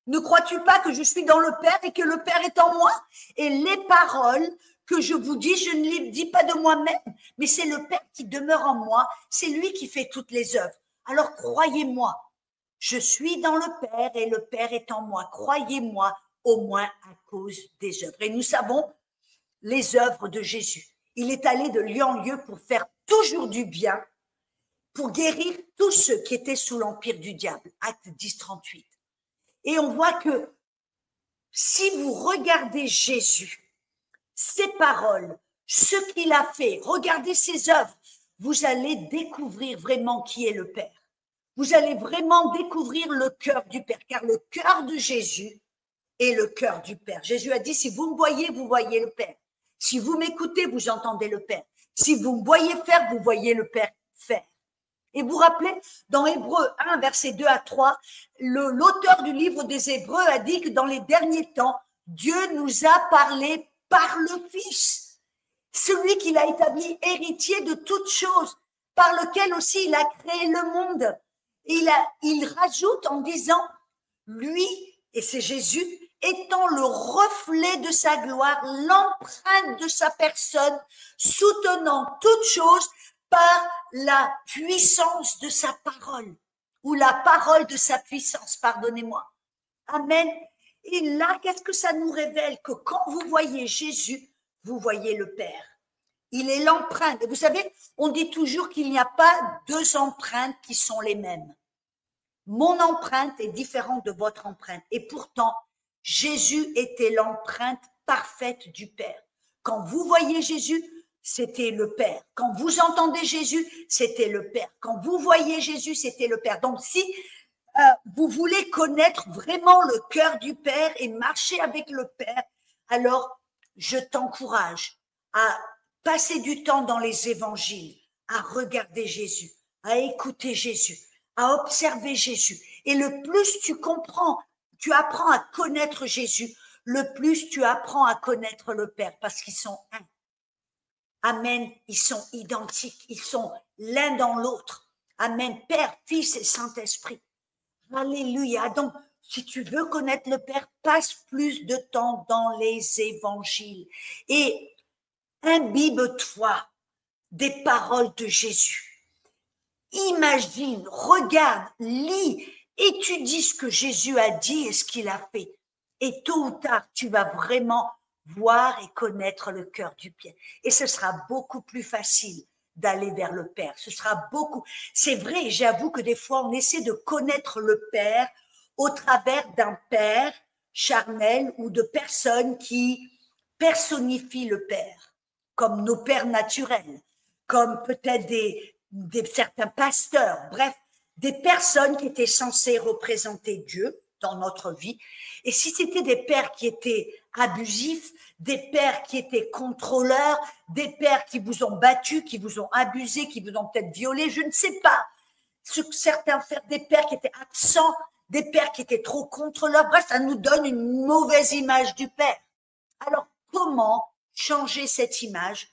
Ne crois-tu pas que je suis dans le Père et que le Père est en moi? Et les paroles que je vous dis, je ne les dis pas de moi-même, mais c'est le Père qui demeure en moi, c'est lui qui fait toutes les œuvres. Alors croyez-moi, je suis dans le Père et le Père est en moi. Croyez-moi au moins à cause des œuvres. Et nous savons les œuvres de Jésus. Il est allé de lieu en lieu pour faire toujours du bien, pour guérir tous ceux qui étaient sous l'empire du diable. Acte 10, 38. Et on voit que si vous regardez Jésus, ses paroles, ce qu'il a fait, regardez ses œuvres, vous allez découvrir vraiment qui est le Père. Vous allez vraiment découvrir le cœur du Père, car le cœur de Jésus est le cœur du Père. Jésus a dit, si vous me voyez, vous voyez le Père. Si vous m'écoutez, vous entendez le Père. Si vous me voyez faire, vous voyez le Père faire. Et vous vous rappelez, dans Hébreux 1, verset 2 à 3, l'auteur du livre des Hébreux a dit que dans les derniers temps, Dieu nous a parlé par le Fils, celui qu'il a établi héritier de toutes choses, par lequel aussi il a créé le monde. Et il rajoute en disant, lui, et c'est Jésus, étant le reflet de sa gloire, l'empreinte de sa personne, soutenant toutes choses par la puissance de sa parole, ou la parole de sa puissance, pardonnez-moi. Amen. Et là, qu'est-ce que ça nous révèle? Que quand vous voyez Jésus, vous voyez le Père. Il est l'empreinte. Et vous savez, on dit toujours qu'il n'y a pas deux empreintes qui sont les mêmes. Mon empreinte est différente de votre empreinte. Et pourtant, Jésus était l'empreinte parfaite du Père. Quand vous voyez Jésus, c'était le Père. Quand vous entendez Jésus, c'était le Père. Quand vous voyez Jésus, c'était le Père. Donc, si vous voulez connaître vraiment le cœur du Père et marcher avec le Père, alors je t'encourage à passer du temps dans les évangiles, à regarder Jésus, à écouter Jésus, à observer Jésus. Et le plus tu comprends, tu apprends à connaître Jésus, le plus tu apprends à connaître le Père, parce qu'ils sont un. Amen, ils sont identiques, ils sont l'un dans l'autre. Amen. Père, Fils et Saint-Esprit. Alléluia. Donc, si tu veux connaître le Père, passe plus de temps dans les évangiles et imbibe-toi des paroles de Jésus. Imagine, regarde, lis, étudie ce que Jésus a dit et ce qu'il a fait. Et tôt ou tard, tu vas vraiment voir et connaître le cœur du Père. Et ce sera beaucoup plus facile d'aller vers le Père. Ce sera beaucoup. C'est vrai, j'avoue que des fois, on essaie de connaître le Père au travers d'un Père charnel ou de personnes qui personnifient le Père, comme nos pères naturels, comme peut-être certains pasteurs, bref, des personnes qui étaient censées représenter Dieu dans notre vie. Et si c'était des pères qui étaient abusifs, des pères qui étaient contrôleurs, des pères qui vous ont battu, qui vous ont abusé, qui vous ont peut-être violé, je ne sais pas. Certains des pères qui étaient absents, des pères qui étaient trop contrôleurs, bref, ça nous donne une mauvaise image du Père. Alors, comment changer cette image?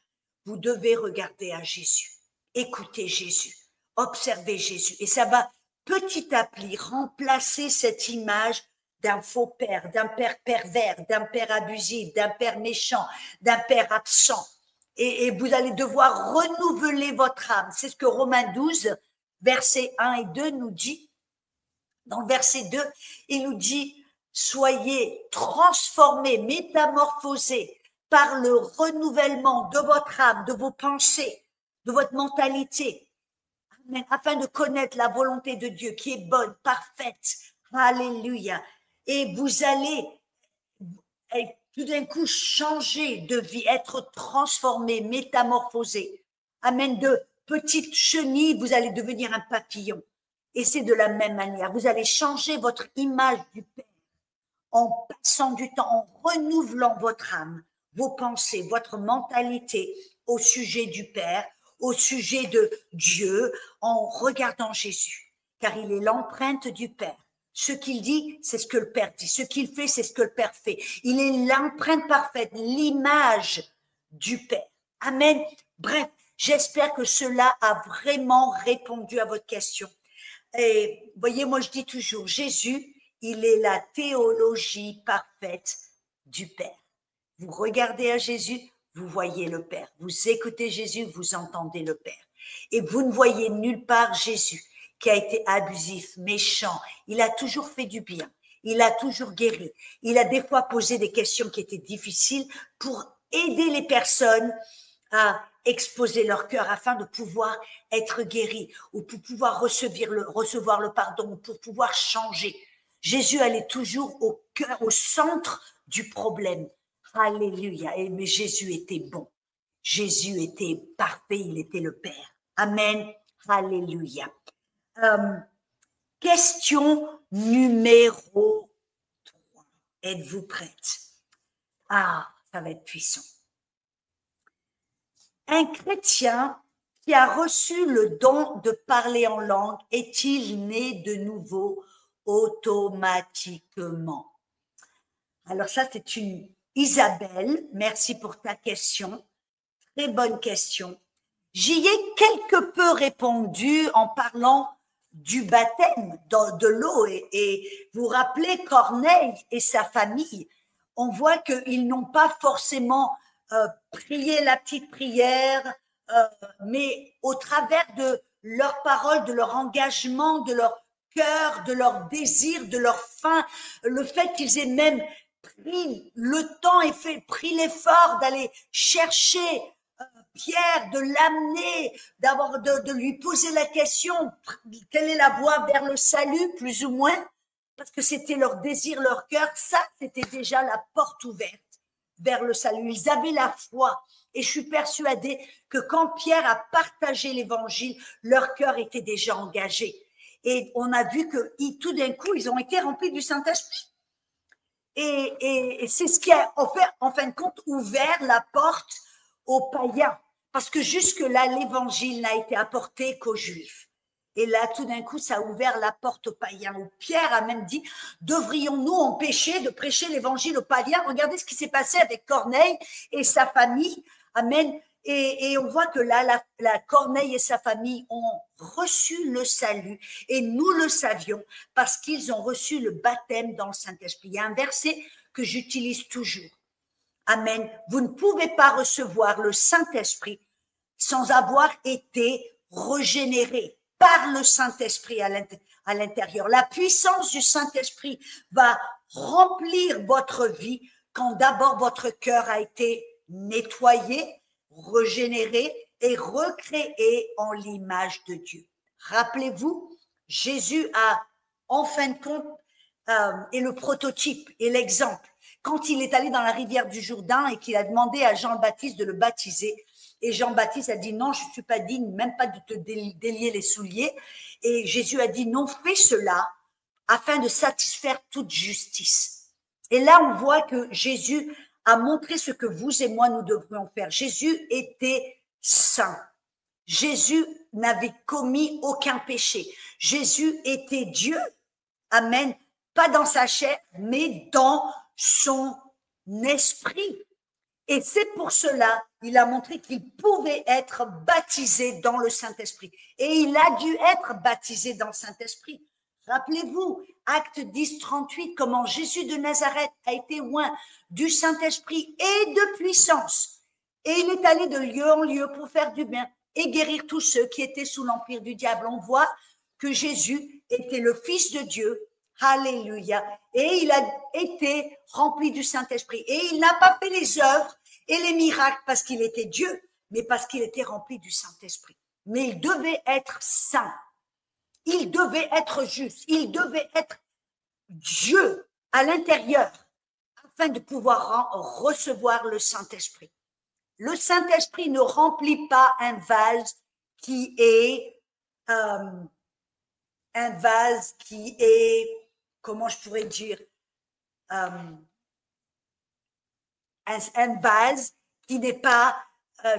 Vous devez regarder à Jésus, écouter Jésus, observer Jésus. Et ça va petit à petit remplacer cette image d'un faux père, d'un père pervers, d'un père abusif, d'un père méchant, d'un père absent. Et vous allez devoir renouveler votre âme. C'est ce que Romains 12, versets 1 et 2 nous dit. Dans le verset 2, il nous dit « Soyez transformés, métamorphosés par le renouvellement de votre âme, de vos pensées, de votre mentalité, afin de connaître la volonté de Dieu qui est bonne, parfaite. Alléluia. Et vous allez tout d'un coup changer de vie, être transformé, métamorphosé. Amen. De petites chenilles, vous allez devenir un papillon. Et c'est de la même manière. Vous allez changer votre image du Père en passant du temps, en renouvelant votre âme, vos pensées, votre mentalité au sujet du Père, au sujet de Dieu, en regardant Jésus, car il est l'empreinte du Père. Ce qu'il dit, c'est ce que le Père dit. Ce qu'il fait, c'est ce que le Père fait. Il est l'empreinte parfaite, l'image du Père. Amen. Bref, j'espère que cela a vraiment répondu à votre question. Et voyez, moi je dis toujours, Jésus, il est la théologie parfaite du Père. Vous regardez à Jésus, vous voyez le Père. Vous écoutez Jésus, vous entendez le Père. Et vous ne voyez nulle part Jésus qui a été abusif, méchant. Il a toujours fait du bien. Il a toujours guéri. Il a des fois posé des questions qui étaient difficiles pour aider les personnes à exposer leur cœur afin de pouvoir être guéri ou pour pouvoir recevoir le pardon, pour pouvoir changer. Jésus allait toujours au cœur, au centre du problème. Alléluia. Mais Jésus était bon. Jésus était parfait. Il était le Père. Amen. Alléluia. Question numéro 3. Êtes-vous prête? Ah, ça va être puissant. Un chrétien qui a reçu le don de parler en langue est-il né de nouveau automatiquement? Alors ça, c'est une Isabelle. Merci pour ta question. Très bonne question. J'y ai quelque peu répondu en parlant du baptême de l'eau. Et vous rappelez Corneille et sa famille. On voit qu'ils n'ont pas forcément prié la petite prière, mais au travers de leurs paroles, de leur engagement, de leur cœur, de leur désir, de leur faim, le fait qu'ils aient même pris le temps et pris l'effort d'aller chercher Pierre, de l'amener, de lui poser la question, quelle est la voie vers le salut, plus ou moins, parce que c'était leur désir, leur cœur, ça, c'était déjà la porte ouverte vers le salut. Ils avaient la foi. Et je suis persuadée que quand Pierre a partagé l'évangile, leur cœur était déjà engagé. Et on a vu que tout d'un coup, ils ont été remplis du Saint-Esprit. Et c'est ce qui a, en fin de compte, ouvert la porte aux païens. Parce que jusque-là, l'évangile n'a été apporté qu'aux Juifs. Et là, tout d'un coup, ça a ouvert la porte aux païens. Où Pierre a même dit, devrions-nous empêcher de prêcher l'évangile aux païens? Regardez ce qui s'est passé avec Corneille et sa famille. Amen. Et on voit que là, la Corneille et sa famille ont reçu le salut et nous le savions parce qu'ils ont reçu le baptême dans le Saint-Esprit. Il y a un verset que j'utilise toujours. Amen. Vous ne pouvez pas recevoir le Saint-Esprit sans avoir été régénéré par le Saint-Esprit à l'intérieur. La puissance du Saint-Esprit va remplir votre vie quand d'abord votre cœur a été nettoyé, régénéré et recréé en l'image de Dieu. Rappelez-vous, Jésus a, en fin de compte, est le prototype et l'exemple. Quand il est allé dans la rivière du Jourdain et qu'il a demandé à Jean-Baptiste de le baptiser, et Jean-Baptiste a dit non, je ne suis pas digne, même pas de te délier les souliers. Et Jésus a dit non, fais cela afin de satisfaire toute justice. Et là, on voit que Jésus a montré ce que vous et moi, nous devrions faire. Jésus était saint. Jésus n'avait commis aucun péché. Jésus était Dieu. Amen. Pas dans sa chair, mais dans son esprit. Et c'est pour cela, il a montré qu'il pouvait être baptisé dans le Saint-Esprit. Et il a dû être baptisé dans le Saint-Esprit. Rappelez-vous, Acte 10, 38, comment Jésus de Nazareth a été oint du Saint-Esprit et de puissance. Et il est allé de lieu en lieu pour faire du bien et guérir tous ceux qui étaient sous l'empire du diable. On voit que Jésus était le Fils de Dieu. Alléluia. Et il a été rempli du Saint-Esprit. Et il n'a pas fait les œuvres et les miracles parce qu'il était Dieu, mais parce qu'il était rempli du Saint-Esprit. Mais il devait être saint. Il devait être juste. Il devait être Dieu à l'intérieur afin de pouvoir recevoir le Saint-Esprit. Le Saint-Esprit ne remplit pas un vase qui est comment je pourrais dire, un vase qui n'est pas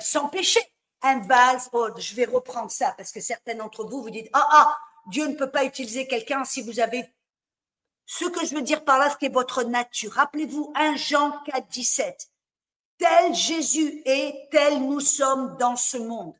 sans péché. Un vase, je vais reprendre ça parce que certains d'entre vous vous dites, Dieu ne peut pas utiliser quelqu'un si vous avez ce que je veux dire par là, ce qui est votre nature. Rappelez-vous 1 Jean 4, 17. Tel Jésus est, tel nous sommes dans ce monde.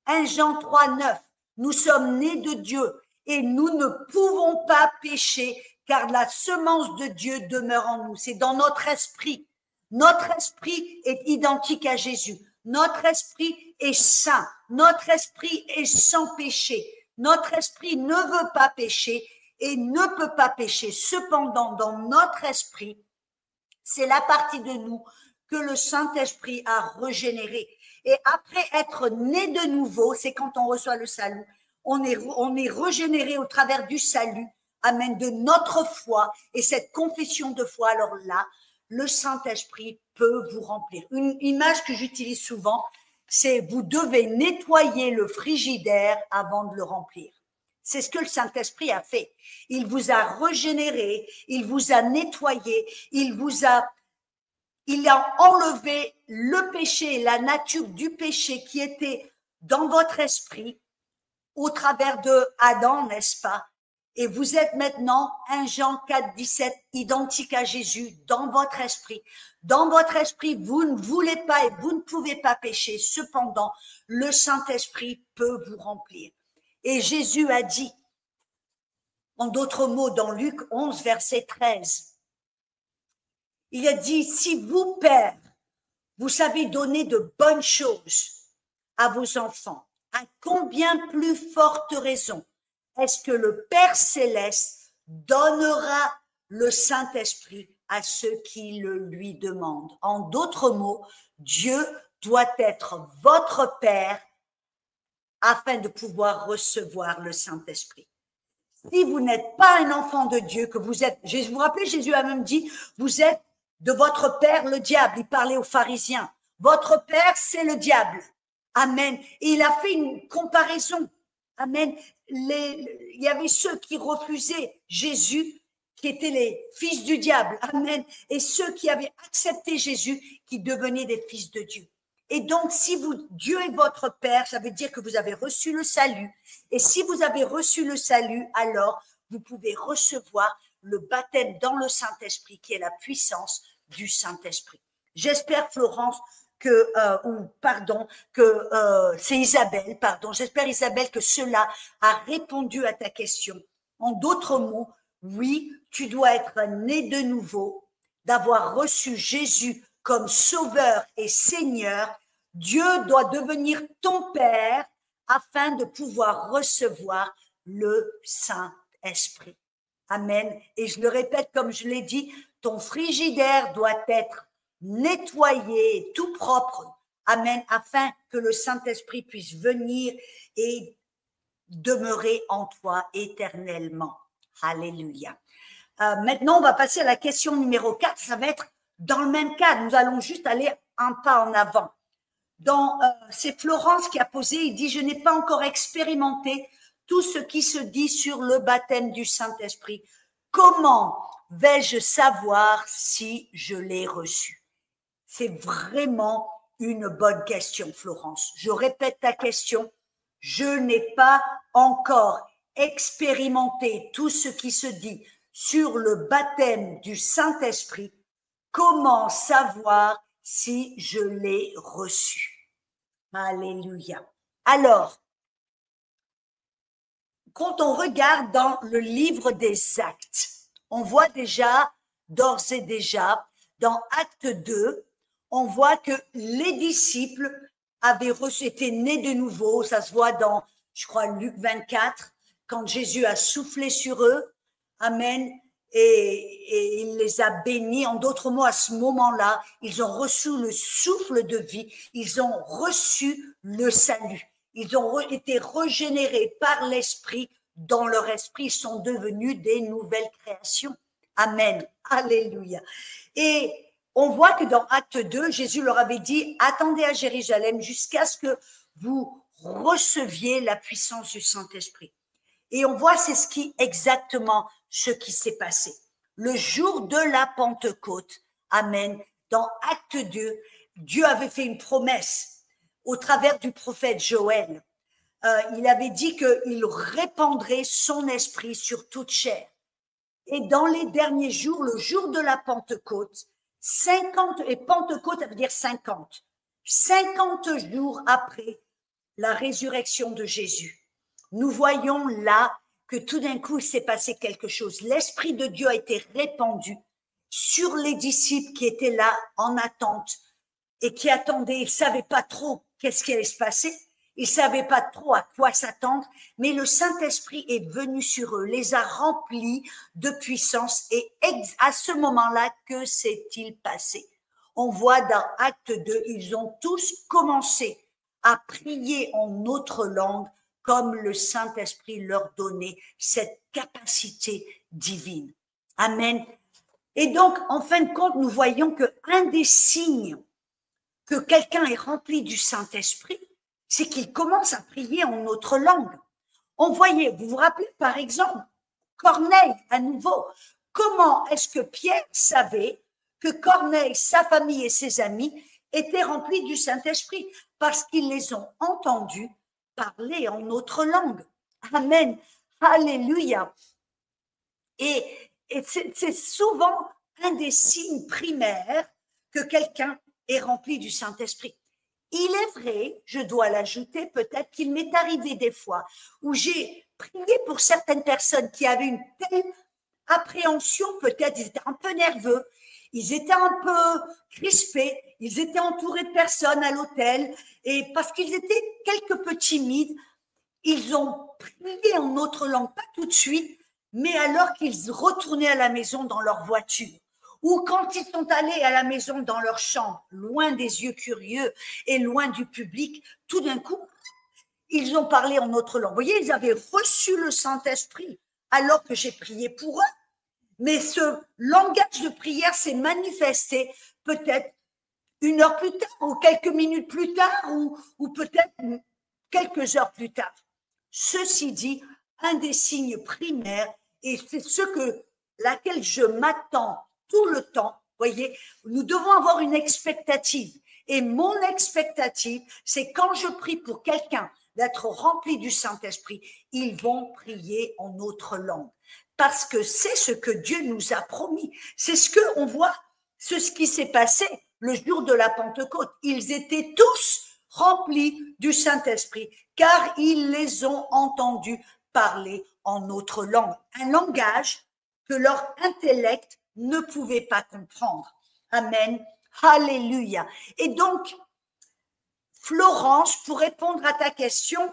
1 Jean 3, 9. Nous sommes nés de Dieu et nous ne pouvons pas pécher car la semence de Dieu demeure en nous. C'est dans notre esprit. Notre esprit est identique à Jésus. Notre esprit est saint. Notre esprit est sans péché. Notre esprit ne veut pas pécher et ne peut pas pécher. Cependant, dans notre esprit, c'est la partie de nous que le Saint-Esprit a régénérée. Et après être né de nouveau, c'est quand on reçoit le salut, on est régénéré au travers du salut, amen, de notre foi et cette confession de foi. Alors là, le Saint-Esprit peut vous remplir. Une image que j'utilise souvent, c'est vous devez nettoyer le frigidaire avant de le remplir. C'est ce que le Saint-Esprit a fait. Il vous a régénéré, il vous a nettoyé, il a enlevé le péché, la nature du péché qui était dans votre esprit au travers de Adam, n'est-ce pas? Et vous êtes maintenant 1 Jean 4, 17, identique à Jésus dans votre esprit. Dans votre esprit, vous ne voulez pas et vous ne pouvez pas pécher. Cependant, le Saint-Esprit peut vous remplir. Et Jésus a dit, en d'autres mots, dans Luc 11, verset 13, il a dit, si vous, Père, vous savez donner de bonnes choses à vos enfants, à combien plus forte raison est-ce que le Père Céleste donnera le Saint-Esprit à ceux qui le lui demandent? En d'autres mots, Dieu doit être votre Père afin de pouvoir recevoir le Saint-Esprit. Si vous n'êtes pas un enfant de Dieu, que vous êtes, vous vous rappelez, Jésus a même dit, vous êtes de votre père le diable. Il parlait aux pharisiens. Votre père, c'est le diable. Amen. Et il a fait une comparaison. Amen. Il y avait ceux qui refusaient Jésus, qui étaient les fils du diable. Amen. Et ceux qui avaient accepté Jésus, qui devenaient des fils de Dieu. Et donc, si Dieu est votre Père, ça veut dire que vous avez reçu le salut. Et si vous avez reçu le salut, alors vous pouvez recevoir le baptême dans le Saint-Esprit, qui est la puissance du Saint-Esprit. J'espère, Florence, c'est Isabelle, pardon. J'espère, Isabelle, que cela a répondu à ta question. En d'autres mots, oui, tu dois être né de nouveau, d'avoir reçu Jésus comme Sauveur et Seigneur. Dieu doit devenir ton Père afin de pouvoir recevoir le Saint-Esprit. Amen. Et je le répète, comme je l'ai dit, ton frigidaire doit être nettoyé, tout propre. Amen. Afin que le Saint-Esprit puisse venir et demeurer en toi éternellement. Alléluia. Maintenant, on va passer à la question numéro 4. Ça va être dans le même cas. Nous allons juste aller un pas en avant. C'est Florence qui a posé, il dit, je n'ai pas encore expérimenté tout ce qui se dit sur le baptême du Saint-Esprit. Comment vais-je savoir si je l'ai reçu? C'est vraiment une bonne question, Florence. Je répète ta question. Je n'ai pas encore expérimenté tout ce qui se dit sur le baptême du Saint-Esprit. Comment savoir si je l'ai reçu? Alléluia. Alors, quand on regarde dans le livre des Actes, on voit déjà, d'ores et déjà, dans Acte 2, on voit que les disciples avaient été nés de nouveau. Ça se voit dans, je crois, Luc 24, quand Jésus a soufflé sur eux. Amen. Et il les a bénis. En d'autres mots, à ce moment-là, ils ont reçu le souffle de vie. Ils ont reçu le salut. Ils ont été régénérés par l'Esprit. Dans leur esprit, ils sont devenus des nouvelles créations. Amen. Alléluia. Et on voit que dans Acte 2, Jésus leur avait dit, attendez à Jérusalem jusqu'à ce que vous receviez la puissance du Saint-Esprit. Et on voit exactement ce qui s'est passé. Le jour de la Pentecôte, amen, dans Acte 2, Dieu avait fait une promesse au travers du prophète Joël. Il avait dit qu'il répandrait son esprit sur toute chair. Et dans les derniers jours, le jour de la Pentecôte, 50, et Pentecôte, ça veut dire 50, 50 jours après la résurrection de Jésus, nous voyons là que tout d'un coup, il s'est passé quelque chose. L'Esprit de Dieu a été répandu sur les disciples qui étaient là en attente et qui attendaient. Ils ne savaient pas trop qu'est-ce qui allait se passer. Ils ne savaient pas trop à quoi s'attendre, mais le Saint-Esprit est venu sur eux, les a remplis de puissance. Et à ce moment-là, que s'est-il passé? On voit dans Acte 2, ils ont tous commencé à prier en autre langue, comme le Saint-Esprit leur donnait cette capacité divine. Amen. Et donc, en fin de compte, nous voyons qu'un des signes que quelqu'un est rempli du Saint-Esprit, c'est qu'il commence à prier en autre langue. On voyait, vous vous rappelez par exemple, Corneille à nouveau. Comment est-ce que Pierre savait que Corneille, sa famille et ses amis étaient remplis du Saint-Esprit? Parce qu'ils les ont entendus parler en autre langue. Amen. Alléluia. Et c'est souvent un des signes primaires que quelqu'un est rempli du Saint-Esprit. Il est vrai, je dois l'ajouter peut-être, qu'il m'est arrivé des fois où j'ai prié pour certaines personnes qui avaient une telle appréhension, peut-être ils étaient un peu nerveux, ils étaient un peu crispés, ils étaient entourés de personnes à l'hôtel, et parce qu'ils étaient quelque peu timides, ils ont prié en autre langue, pas tout de suite, mais alors qu'ils retournaient à la maison dans leur voiture. Ou quand ils sont allés à la maison dans leur chambre, loin des yeux curieux et loin du public, tout d'un coup, ils ont parlé en autre langue. Vous voyez, ils avaient reçu le Saint-Esprit alors que j'ai prié pour eux. Mais ce langage de prière s'est manifesté peut-être une heure plus tard ou quelques minutes plus tard ou peut-être quelques heures plus tard. Ceci dit, un des signes primaires, et c'est laquelle je m'attends tout le temps, voyez, nous devons avoir une expectative. Et mon expectative, c'est quand je prie pour quelqu'un d'être rempli du Saint-Esprit, ils vont prier en autre langue. Parce que c'est ce que Dieu nous a promis. C'est ce qu'on voit, ce qui s'est passé le jour de la Pentecôte. Ils étaient tous remplis du Saint-Esprit, car ils les ont entendus parler en autre langue, un langage que leur intellect ne pouvait pas comprendre. Amen. Alléluia. Et donc, Florence, pour répondre à ta question,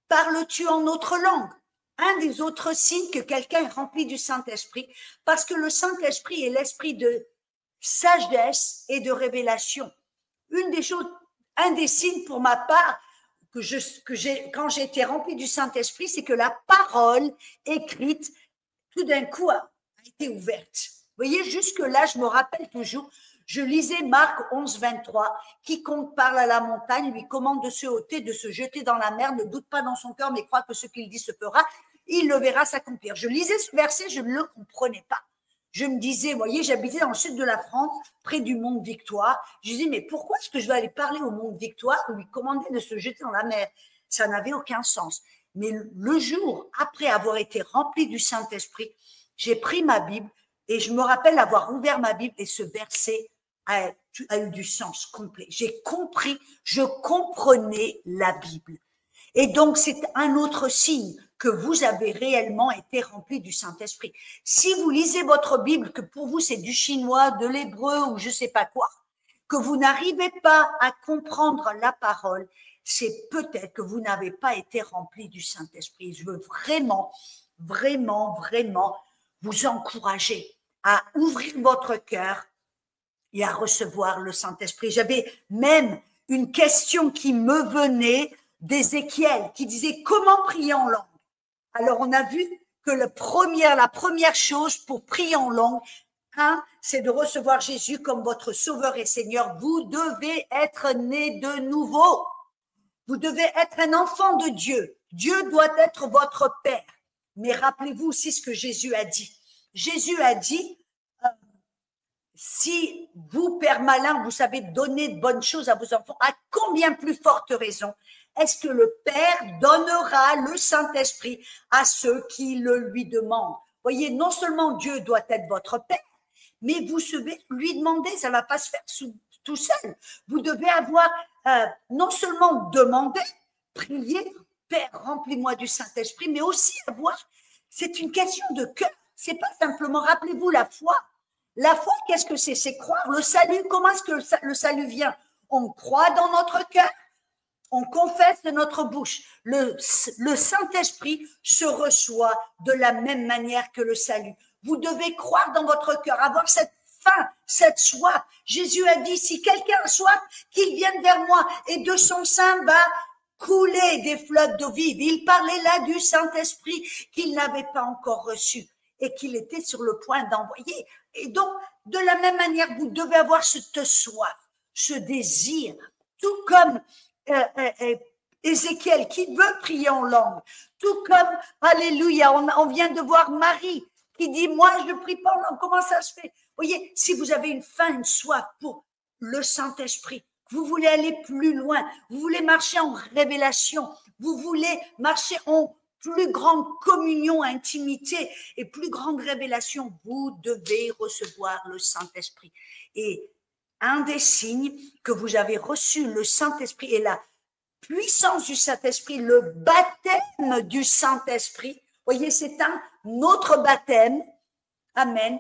parles-tu en autre langue? Un des autres signes que quelqu'un est rempli du Saint-Esprit, parce que le Saint-Esprit est l'esprit de sagesse et de révélation. Une des choses, un des signes pour ma part, quand j'ai été rempli du Saint-Esprit, c'est que la parole écrite, tout d'un coup, a été ouverte. Vous voyez, jusque-là, je me rappelle toujours, je lisais Marc 11, 23, quiconque parle à la montagne lui commande de se ôter, de se jeter dans la mer, ne doute pas dans son cœur, mais croit que ce qu'il dit se fera, il le verra s'accomplir. Je lisais ce verset, je ne le comprenais pas. Je me disais, vous voyez, j'habitais dans le sud de la France, près du Mont Victoire. Je disais, mais pourquoi est-ce que je vais aller parler au Mont Victoire ou lui commander de se jeter dans la mer? Ça n'avait aucun sens. Mais le jour, après avoir été rempli du Saint-Esprit, j'ai pris ma Bible et je me rappelle avoir ouvert ma Bible et ce verset a eu du sens complet. J'ai compris, je comprenais la Bible. Et donc, c'est un autre signe que vous avez réellement été rempli du Saint-Esprit. Si vous lisez votre Bible, que pour vous c'est du chinois, de l'hébreu ou je sais pas quoi, que vous n'arrivez pas à comprendre la parole, c'est peut-être que vous n'avez pas été rempli du Saint-Esprit. Je veux vraiment, vraiment, vraiment vous encourager à ouvrir votre cœur et à recevoir le Saint-Esprit. J'avais même une question qui me venait d'Ézéchiel, qui disait comment prier en langue. Alors on a vu que la première chose pour prier en langue, c'est de recevoir Jésus comme votre Sauveur et Seigneur. Vous devez être né de nouveau. Vous devez être un enfant de Dieu. Dieu doit être votre Père. Mais rappelez-vous aussi ce que Jésus a dit. Jésus a dit, si vous, Père malin, vous savez donner de bonnes choses à vos enfants, à combien plus forte raison est-ce que le Père donnera le Saint-Esprit à ceux qui le lui demandent? Voyez, non seulement Dieu doit être votre Père, mais vous devez lui demander, ça ne va pas se faire tout seul. Vous devez avoir, non seulement demander, prier, Père, remplis-moi du Saint-Esprit, mais aussi avoir, c'est une question de cœur. C'est pas simplement, rappelez-vous, la foi. La foi, qu'est-ce que c'est? C'est croire. Le salut, comment est-ce que le salut vient? On croit dans notre cœur, on confesse de notre bouche. Le Saint-Esprit se reçoit de la même manière que le salut. Vous devez croire dans votre cœur, avoir cette faim, cette soif. Jésus a dit, si quelqu'un a soif, qu'il vienne vers moi et de son sein va couler des fleuves d'eau vive. Il parlait là du Saint-Esprit qu'il n'avait pas encore reçu et qu'il était sur le point d'envoyer. Et donc, de la même manière, vous devez avoir cette soif, ce désir, tout comme Ézéchiel qui veut prier en langue, tout comme, alléluia, on vient de voir Marie qui dit, moi je ne prie pas en langue, comment ça se fait? Vous voyez, si vous avez une faim, une soif pour le Saint-Esprit, vous voulez aller plus loin, vous voulez marcher en révélation, vous voulez marcher en plus grande communion, intimité et plus grande révélation, vous devez recevoir le Saint-Esprit. Et un des signes que vous avez reçu le Saint-Esprit et la puissance du Saint-Esprit, le baptême du Saint-Esprit, voyez, c'est un autre baptême, amen,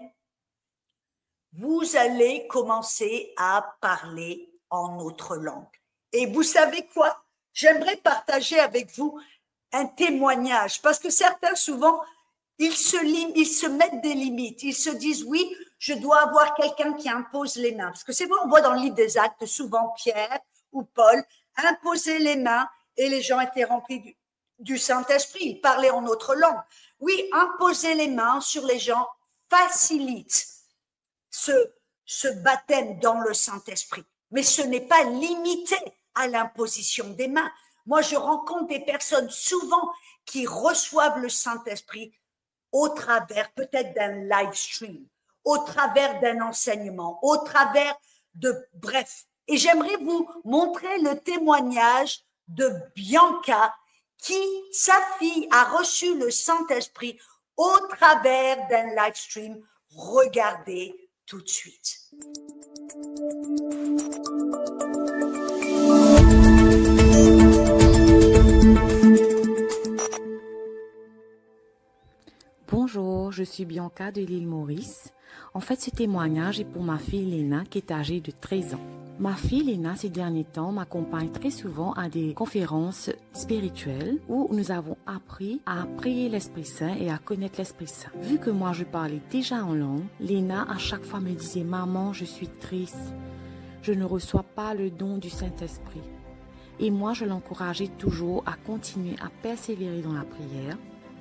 vous allez commencer à parler en autre langue. Et vous savez quoi? J'aimerais partager avec vous un témoignage, parce que certains, souvent, ils se mettent des limites. Ils se disent, oui, je dois avoir quelqu'un qui impose les mains. Parce que c'est vrai, on voit dans le livre des Actes, souvent Pierre ou Paul imposer les mains et les gens étaient remplis du Saint-Esprit. Ils parlaient en autre langue. Oui, imposer les mains sur les gens facilite ce baptême dans le Saint-Esprit. Mais ce n'est pas limité à l'imposition des mains. Moi, je rencontre des personnes souvent qui reçoivent le Saint-Esprit au travers peut-être d'un live stream, au travers d'un enseignement, au travers de bref. Et j'aimerais vous montrer le témoignage de Bianca qui, sa fille, a reçu le Saint-Esprit au travers d'un live stream. Regardez tout de suite. je suis Bianca de l'île Maurice. En fait, ce témoignage est pour ma fille Léna qui est âgée de 13 ans. Ma fille Léna, ces derniers temps, m'accompagne très souvent à des conférences spirituelles où nous avons appris à prier l'Esprit Saint et à connaître l'Esprit Saint. Vu que moi je parlais déjà en langue, Léna à chaque fois me disait « Maman, je suis triste, je ne reçois pas le don du Saint-Esprit ». Et moi, je l'encourageais toujours à continuer à persévérer dans la prière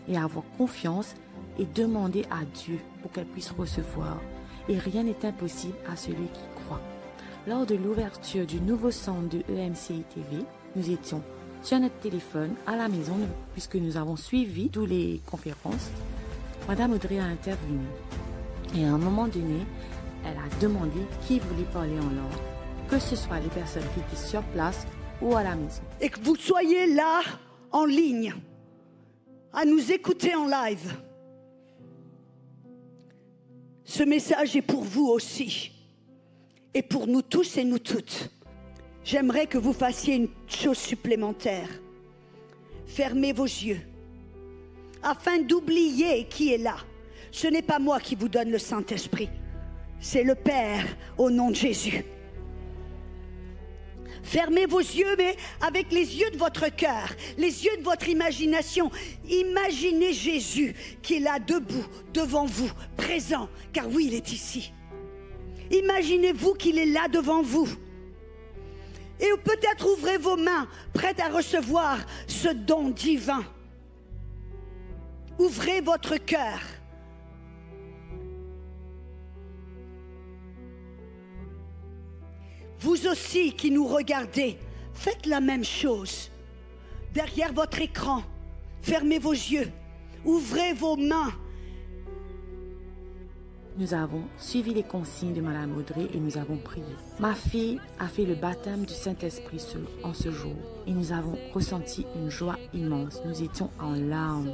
et à avoir confiance et demander à Dieu pour qu'elle puisse recevoir. Et rien n'est impossible à celui qui croit. Lors de l'ouverture du nouveau centre de EMCI TV, nous étions sur notre téléphone à la maison puisque nous avons suivi toutes les conférences. Madame Audrey a intervenu et à un moment donné, elle a demandé qui voulait parler en langue, que ce soit les personnes qui étaient sur place ou à la maison. Et que vous soyez là en ligne, à nous écouter en live. Ce message est pour vous aussi. Et pour nous tous et nous toutes. J'aimerais que vous fassiez une chose supplémentaire. Fermez vos yeux. Afin d'oublier qui est là. Ce n'est pas moi qui vous donne le Saint-Esprit. C'est le Père au nom de Jésus. Fermez vos yeux, mais avec les yeux de votre cœur, les yeux de votre imagination. Imaginez Jésus qui est là debout, devant vous, présent, car oui, il est ici. Imaginez-vous qu'il est là devant vous. Et peut-être ouvrez vos mains, prêtes à recevoir ce don divin. Ouvrez votre cœur. Vous aussi qui nous regardez, faites la même chose. Derrière votre écran, fermez vos yeux, ouvrez vos mains. Nous avons suivi les consignes de Madame Audrey et nous avons prié. Ma fille a fait le baptême du Saint-Esprit en ce jour et nous avons ressenti une joie immense. Nous étions en larmes.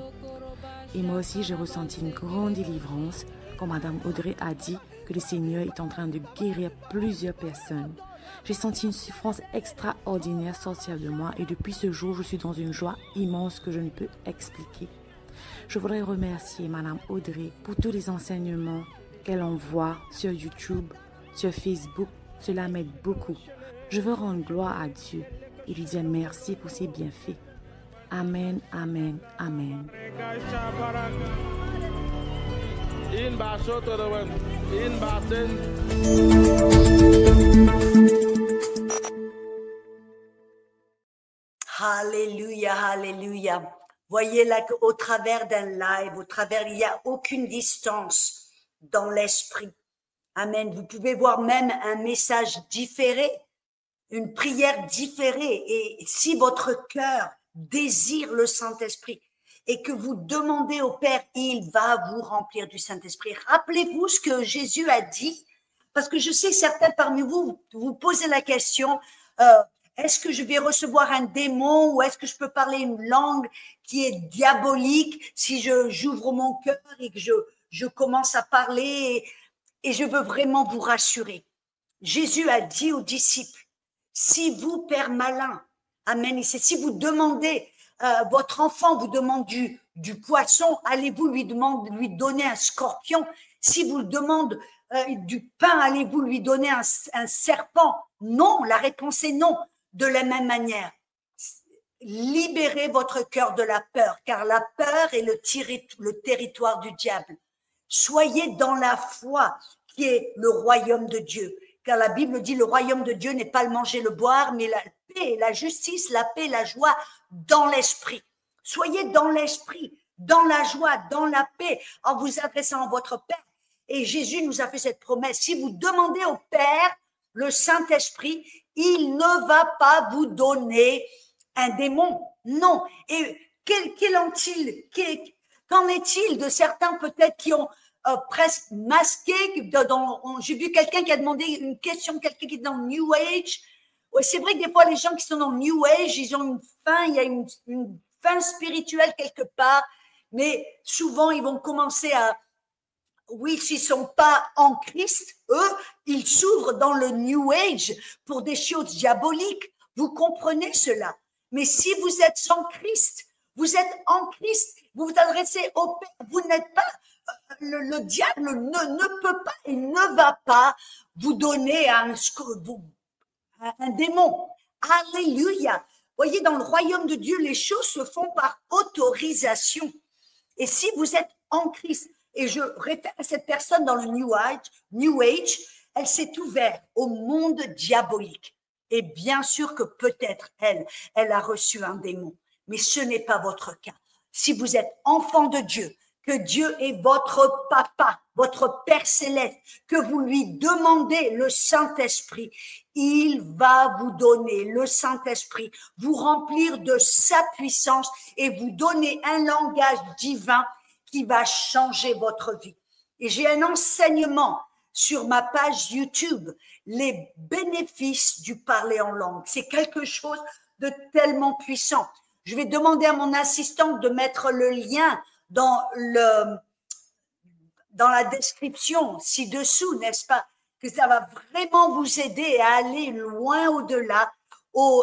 Et moi aussi, j'ai ressenti une grande délivrance quand Madame Audrey a dit que le Seigneur est en train de guérir plusieurs personnes. J'ai senti une souffrance extraordinaire sortir de moi et depuis ce jour, je suis dans une joie immense que je ne peux expliquer. Je voudrais remercier Madame Audrey pour tous les enseignements qu'elle envoie sur YouTube, sur Facebook. Cela m'aide beaucoup. Je veux rendre gloire à Dieu et lui dire merci pour ses bienfaits. Amen, amen, amen. Alléluia, alléluia. Voyez là qu'au travers d'un live, il n'y a aucune distance dans l'esprit. Amen. Vous pouvez voir même un message différé, une prière différée. Et si votre cœur désire le Saint-Esprit et que vous demandez au Père, il va vous remplir du Saint-Esprit. Rappelez-vous ce que Jésus a dit, parce que je sais que certains parmi vous, vous posez la question, est-ce que je vais recevoir un démon ou est-ce que je peux parler une langue qui est diabolique si j'ouvre mon cœur et que je commence à parler et je veux vraiment vous rassurer. Jésus a dit aux disciples, si vous, Père malin, amen, si vous demandez, votre enfant vous demande du poisson, allez-vous lui donner un scorpion. Si vous demandez du pain, allez-vous lui donner un serpent? Non, la réponse est non. De la même manière, libérez votre cœur de la peur, car la peur est le territoire du diable. Soyez dans la foi qui est le royaume de Dieu, car la Bible dit le royaume de Dieu n'est pas le manger, le boire, mais la paix, la justice, la paix, la joie dans l'esprit. Soyez dans l'esprit, dans la joie, dans la paix, en vous adressant à votre Père. Et Jésus nous a fait cette promesse. Si vous demandez au Père le Saint-Esprit, il ne va pas vous donner un démon. Non. Et qu'en est-il de certains peut-être qui ont presque masqué, j'ai vu quelqu'un qui a demandé une question, quelqu'un qui est dans le New Age. Ouais, c'est vrai que des fois, les gens qui sont dans le New Age, ils ont une fin, il y a une fin spirituelle quelque part, mais souvent, ils vont commencer à, oui, s'ils ne sont pas en Christ, eux, ils s'ouvrent dans le New Age pour des choses diaboliques. Vous comprenez cela? Mais si vous êtes en Christ, vous êtes en Christ, vous vous adressez au Père, vous n'êtes pas le diable ne peut pas et ne va pas vous donner un démon. Alléluia. Voyez, dans le royaume de Dieu, les choses se font par autorisation. Et si vous êtes en Christ, et je réfère à cette personne dans le New Age, elle s'est ouverte au monde diabolique. Et bien sûr que peut-être elle a reçu un démon. Mais ce n'est pas votre cas. Si vous êtes enfant de Dieu, que Dieu est votre papa, votre Père céleste, que vous lui demandez le Saint-Esprit, il va vous donner le Saint-Esprit, vous remplir de sa puissance et vous donner un langage divin qui va changer votre vie. Et j'ai un enseignement sur ma page YouTube, les bénéfices du parler en langue. C'est quelque chose de tellement puissant. Je vais demander à mon assistante de mettre le lien dans la description ci-dessous, n'est-ce pas? Que ça va vraiment vous aider à aller loin au-delà.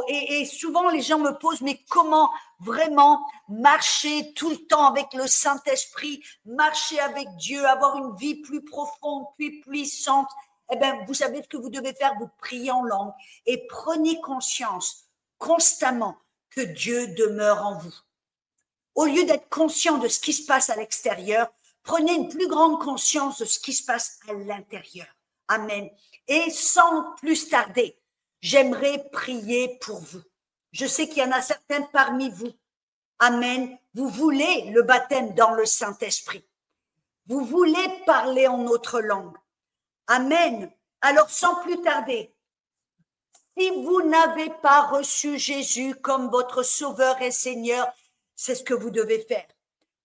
Et souvent, les gens me posent, mais comment vraiment marcher tout le temps avec le Saint-Esprit, marcher avec Dieu, avoir une vie plus profonde, plus puissante? Eh bien, vous savez ce que vous devez faire, vous priez en langue et prenez conscience constamment que Dieu demeure en vous. Au lieu d'être conscient de ce qui se passe à l'extérieur, prenez une plus grande conscience de ce qui se passe à l'intérieur. Amen. Et sans plus tarder, j'aimerais prier pour vous. Je sais qu'il y en a certains parmi vous. Amen. Vous voulez le baptême dans le Saint-Esprit. Vous voulez parler en autre langue. Amen. Alors, sans plus tarder, si vous n'avez pas reçu Jésus comme votre Sauveur et Seigneur, c'est ce que vous devez faire.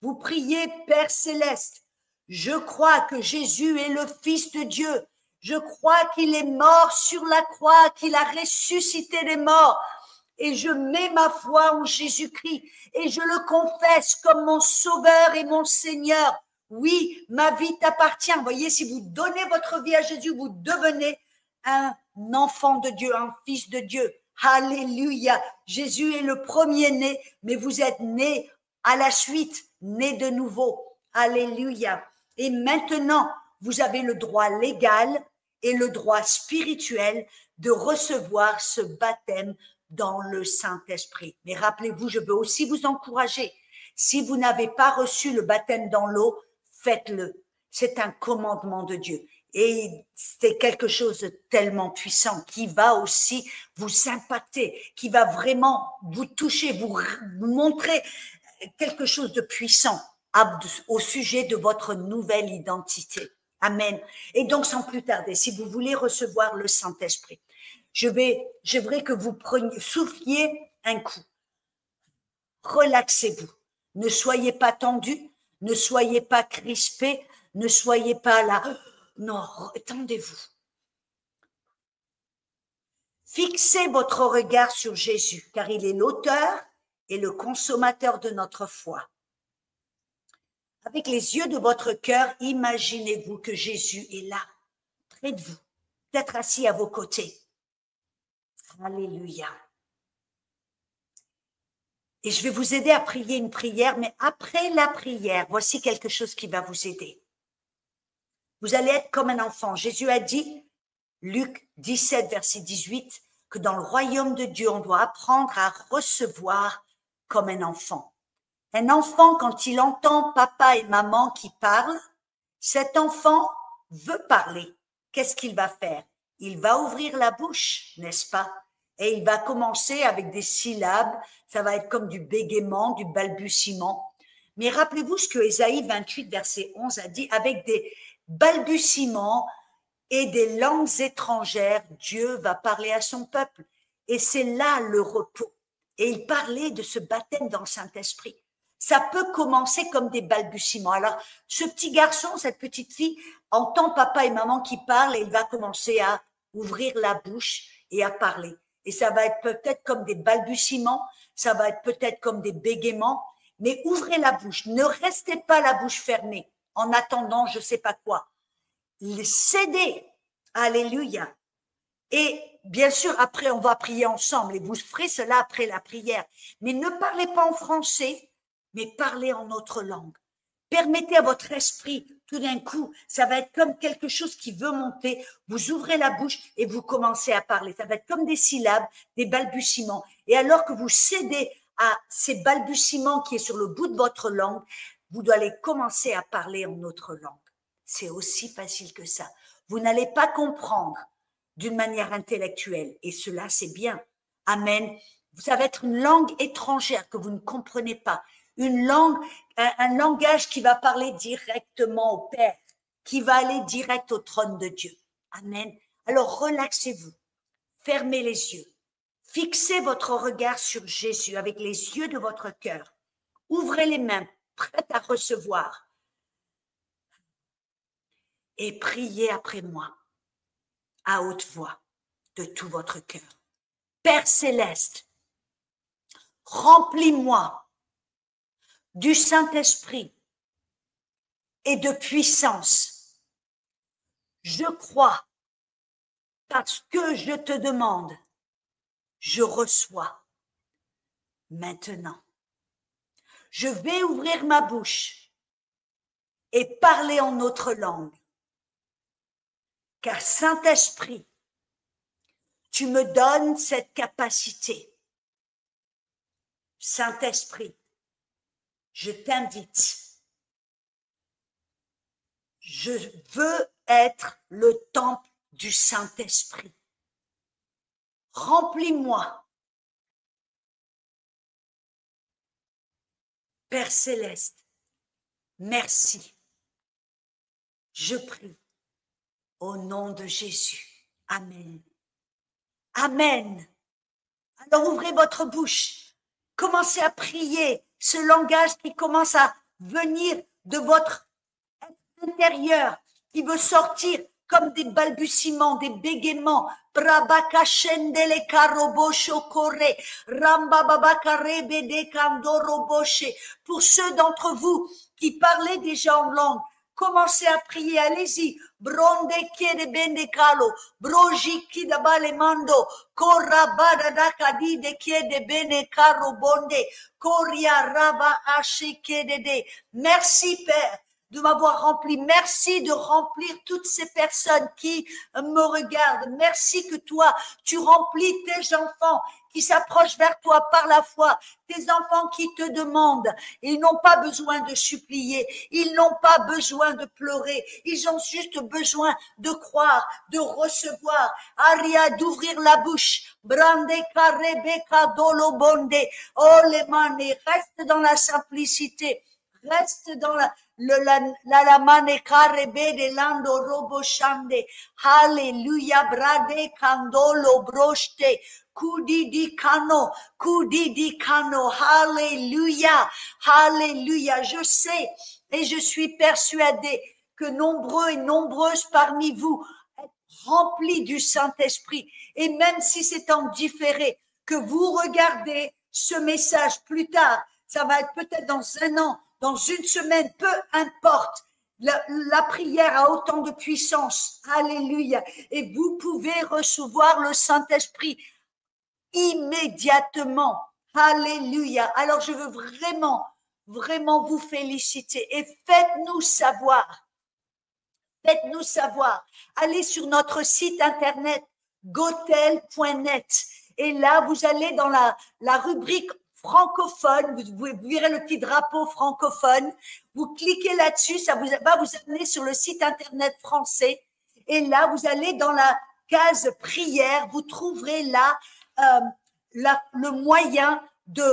Vous priez, Père céleste, je crois que Jésus est le Fils de Dieu. Je crois qu'il est mort sur la croix, qu'il a ressuscité les morts. Et je mets ma foi en Jésus-Christ et je le confesse comme mon Sauveur et mon Seigneur. Oui, ma vie t'appartient. Voyez, si vous donnez votre vie à Jésus, vous devenez un enfant de Dieu, un fils de Dieu. Alléluia. Jésus est le premier-né, mais vous êtes né à la suite, né de nouveau. Alléluia. Et maintenant, vous avez le droit légal et le droit spirituel de recevoir ce baptême dans le Saint-Esprit. Mais rappelez-vous, je veux aussi vous encourager. Si vous n'avez pas reçu le baptême dans l'eau, faites-le. C'est un commandement de Dieu. Et c'est quelque chose de tellement puissant qui va aussi vous impacter, qui va vraiment vous toucher, vous montrer quelque chose de puissant au sujet de votre nouvelle identité. Amen. Et donc, sans plus tarder, si vous voulez recevoir le Saint-Esprit, j'aimerais que vous souffliez un coup. Relaxez-vous. Ne soyez pas tendu, ne soyez pas crispé, ne soyez pas là. Non, attendez-vous. Fixez votre regard sur Jésus, car il est l'auteur et le consommateur de notre foi. Avec les yeux de votre cœur, imaginez-vous que Jésus est là, près de vous, peut-être assis à vos côtés. Alléluia. Et je vais vous aider à prier une prière, mais après la prière, voici quelque chose qui va vous aider. Vous allez être comme un enfant. Jésus a dit, Luc 17, verset 18, que dans le royaume de Dieu, on doit apprendre à recevoir comme un enfant. Un enfant, quand il entend papa et maman qui parlent, cet enfant veut parler. Qu'est-ce qu'il va faire? Il va ouvrir la bouche, n'est-ce pas? Et il va commencer avec des syllabes. Ça va être comme du bégaiement, du balbutiement. Mais rappelez-vous ce que Ésaïe 28, verset 11 a dit, avec des balbutiements et des langues étrangères, Dieu va parler à son peuple. Et c'est là le repos. Et il parlait de ce baptême dans le Saint-Esprit. Ça peut commencer comme des balbutiements. Alors, ce petit garçon, cette petite fille, entend papa et maman qui parlent et il va commencer à ouvrir la bouche et à parler. Et ça va être peut-être comme des balbutiements, ça va être peut-être comme des bégaiements, mais ouvrez la bouche. Ne restez pas la bouche fermée en attendant je ne sais pas quoi. Cédez. Alléluia. Et bien sûr, après, on va prier ensemble et vous ferez cela après la prière. Mais ne parlez pas en français, mais parlez en autre langue. Permettez à votre esprit, tout d'un coup, ça va être comme quelque chose qui veut monter. Vous ouvrez la bouche et vous commencez à parler. Ça va être comme des syllabes, des balbutiements. Et alors que vous cédez à ces balbutiements qui est sur le bout de votre langue, vous allez commencer à parler en autre langue. C'est aussi facile que ça. Vous n'allez pas comprendre d'une manière intellectuelle. Et cela, c'est bien. Amen. Ça va être une langue étrangère que vous ne comprenez pas. Une langue, un langage qui va parler directement au Père, qui va aller direct au trône de Dieu. Amen. Alors relaxez-vous, fermez les yeux, fixez votre regard sur Jésus avec les yeux de votre cœur. Ouvrez les mains, prêtes à recevoir. Et priez après moi, à haute voix, de tout votre cœur. Père céleste, remplis-moi du Saint-Esprit et de puissance. Je crois, parce que je te demande, je reçois maintenant. Je vais ouvrir ma bouche et parler en autre langue. Car Saint-Esprit, tu me donnes cette capacité. Saint-Esprit, je t'invite. Je veux être le temple du Saint-Esprit. Remplis-moi. Père céleste, merci. Je prie au nom de Jésus. Amen. Amen. Alors ouvrez votre bouche. Commencez à prier ce langage qui commence à venir de votre intérieur, qui veut sortir comme des balbutiements, des bégaiements. Brabakashendele karobosho kore, rambababakarebe kandoroboshe. Pour ceux d'entre vous qui parlez déjà en langue, commencez à prier, allez-y. Bronde kiede bende kalo, broji kida bale mando, korabada dakadi de kiede bene karo bonde, koria raba ashe kiede. Merci Père de m'avoir rempli. Merci de remplir toutes ces personnes qui me regardent. Merci que toi, tu remplis tes enfants qui s'approchent vers toi par la foi, tes enfants qui te demandent. Ils n'ont pas besoin de supplier, ils n'ont pas besoin de pleurer, ils ont juste besoin de croire, de recevoir. Aria, d'ouvrir la bouche. Brande karebeka dolo bonde. Oh les manes, reste dans la simplicité. Reste dans la manekare de lando robo shande. Alléluia, brade candolo brochte. Kudi di kano. Alléluia, alléluia. Je sais et je suis persuadée que nombreux et nombreuses parmi vous êtes remplis du Saint-Esprit. Et même si c'est en différé, que vous regardez ce message plus tard, ça va être peut-être dans un an, dans une semaine, peu importe. La prière a autant de puissance. Alléluia. Et vous pouvez recevoir le Saint-Esprit immédiatement. Alléluia. Alors je veux vraiment, vraiment vous féliciter et faites-nous savoir. Faites-nous savoir. Allez sur notre site internet gotel.net et là vous allez dans la rubrique francophone, vous verrez le petit drapeau francophone, vous cliquez là-dessus, ça va vous amener sur le site internet français et là vous allez dans la case prière, vous trouverez là le moyen de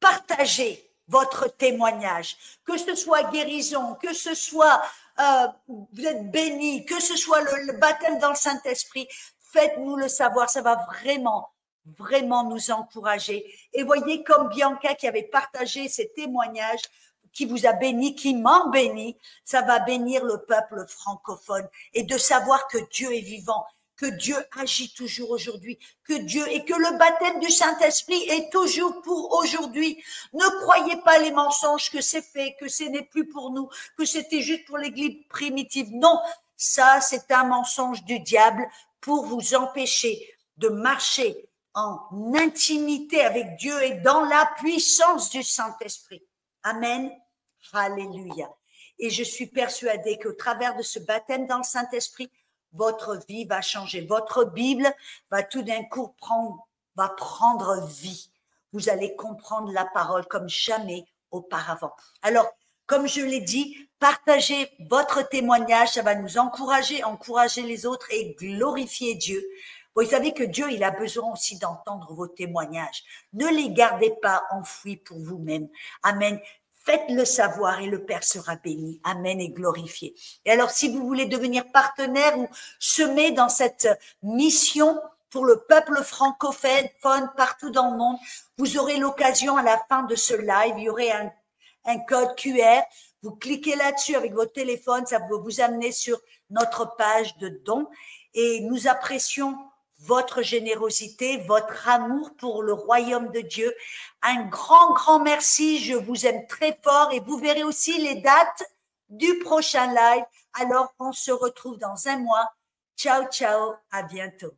partager votre témoignage, que ce soit guérison, que ce soit vous êtes béni, que ce soit le baptême dans le Saint-Esprit, faites-nous le savoir, ça va vraiment nous encourager. Et voyez comme Bianca qui avait partagé ses témoignages, qui vous a béni, qui m'en béni, ça va bénir le peuple francophone et de savoir que Dieu est vivant, que Dieu agit toujours aujourd'hui, que Dieu et que le baptême du Saint-Esprit est toujours pour aujourd'hui. Ne croyez pas les mensonges que c'est fait, que ce n'est plus pour nous, que c'était juste pour l'église primitive. Non, ça c'est un mensonge du diable pour vous empêcher de marcher en intimité avec Dieu et dans la puissance du Saint-Esprit. Amen. Alléluia. Et je suis persuadée qu'au travers de ce baptême dans le Saint-Esprit, votre vie va changer. Votre Bible va tout d'un coup prendre vie. Vous allez comprendre la parole comme jamais auparavant. Alors, comme je l'ai dit, partagez votre témoignage, ça va nous encourager les autres et glorifier Dieu. Vous savez que Dieu, il a besoin aussi d'entendre vos témoignages. Ne les gardez pas enfouis pour vous-même. Amen. Faites-le savoir et le Père sera béni. Amen et glorifié. Et alors, si vous voulez devenir partenaire ou semer dans cette mission pour le peuple francophone partout dans le monde, vous aurez l'occasion à la fin de ce live, il y aurait un code QR. Vous cliquez là-dessus avec votre téléphone, ça va vous amener sur notre page de dons. Et nous apprécions votre générosité, votre amour pour le royaume de Dieu. Un grand merci. Je vous aime très fort et vous verrez aussi les dates du prochain live. Alors, on se retrouve dans un mois. Ciao, ciao. À bientôt.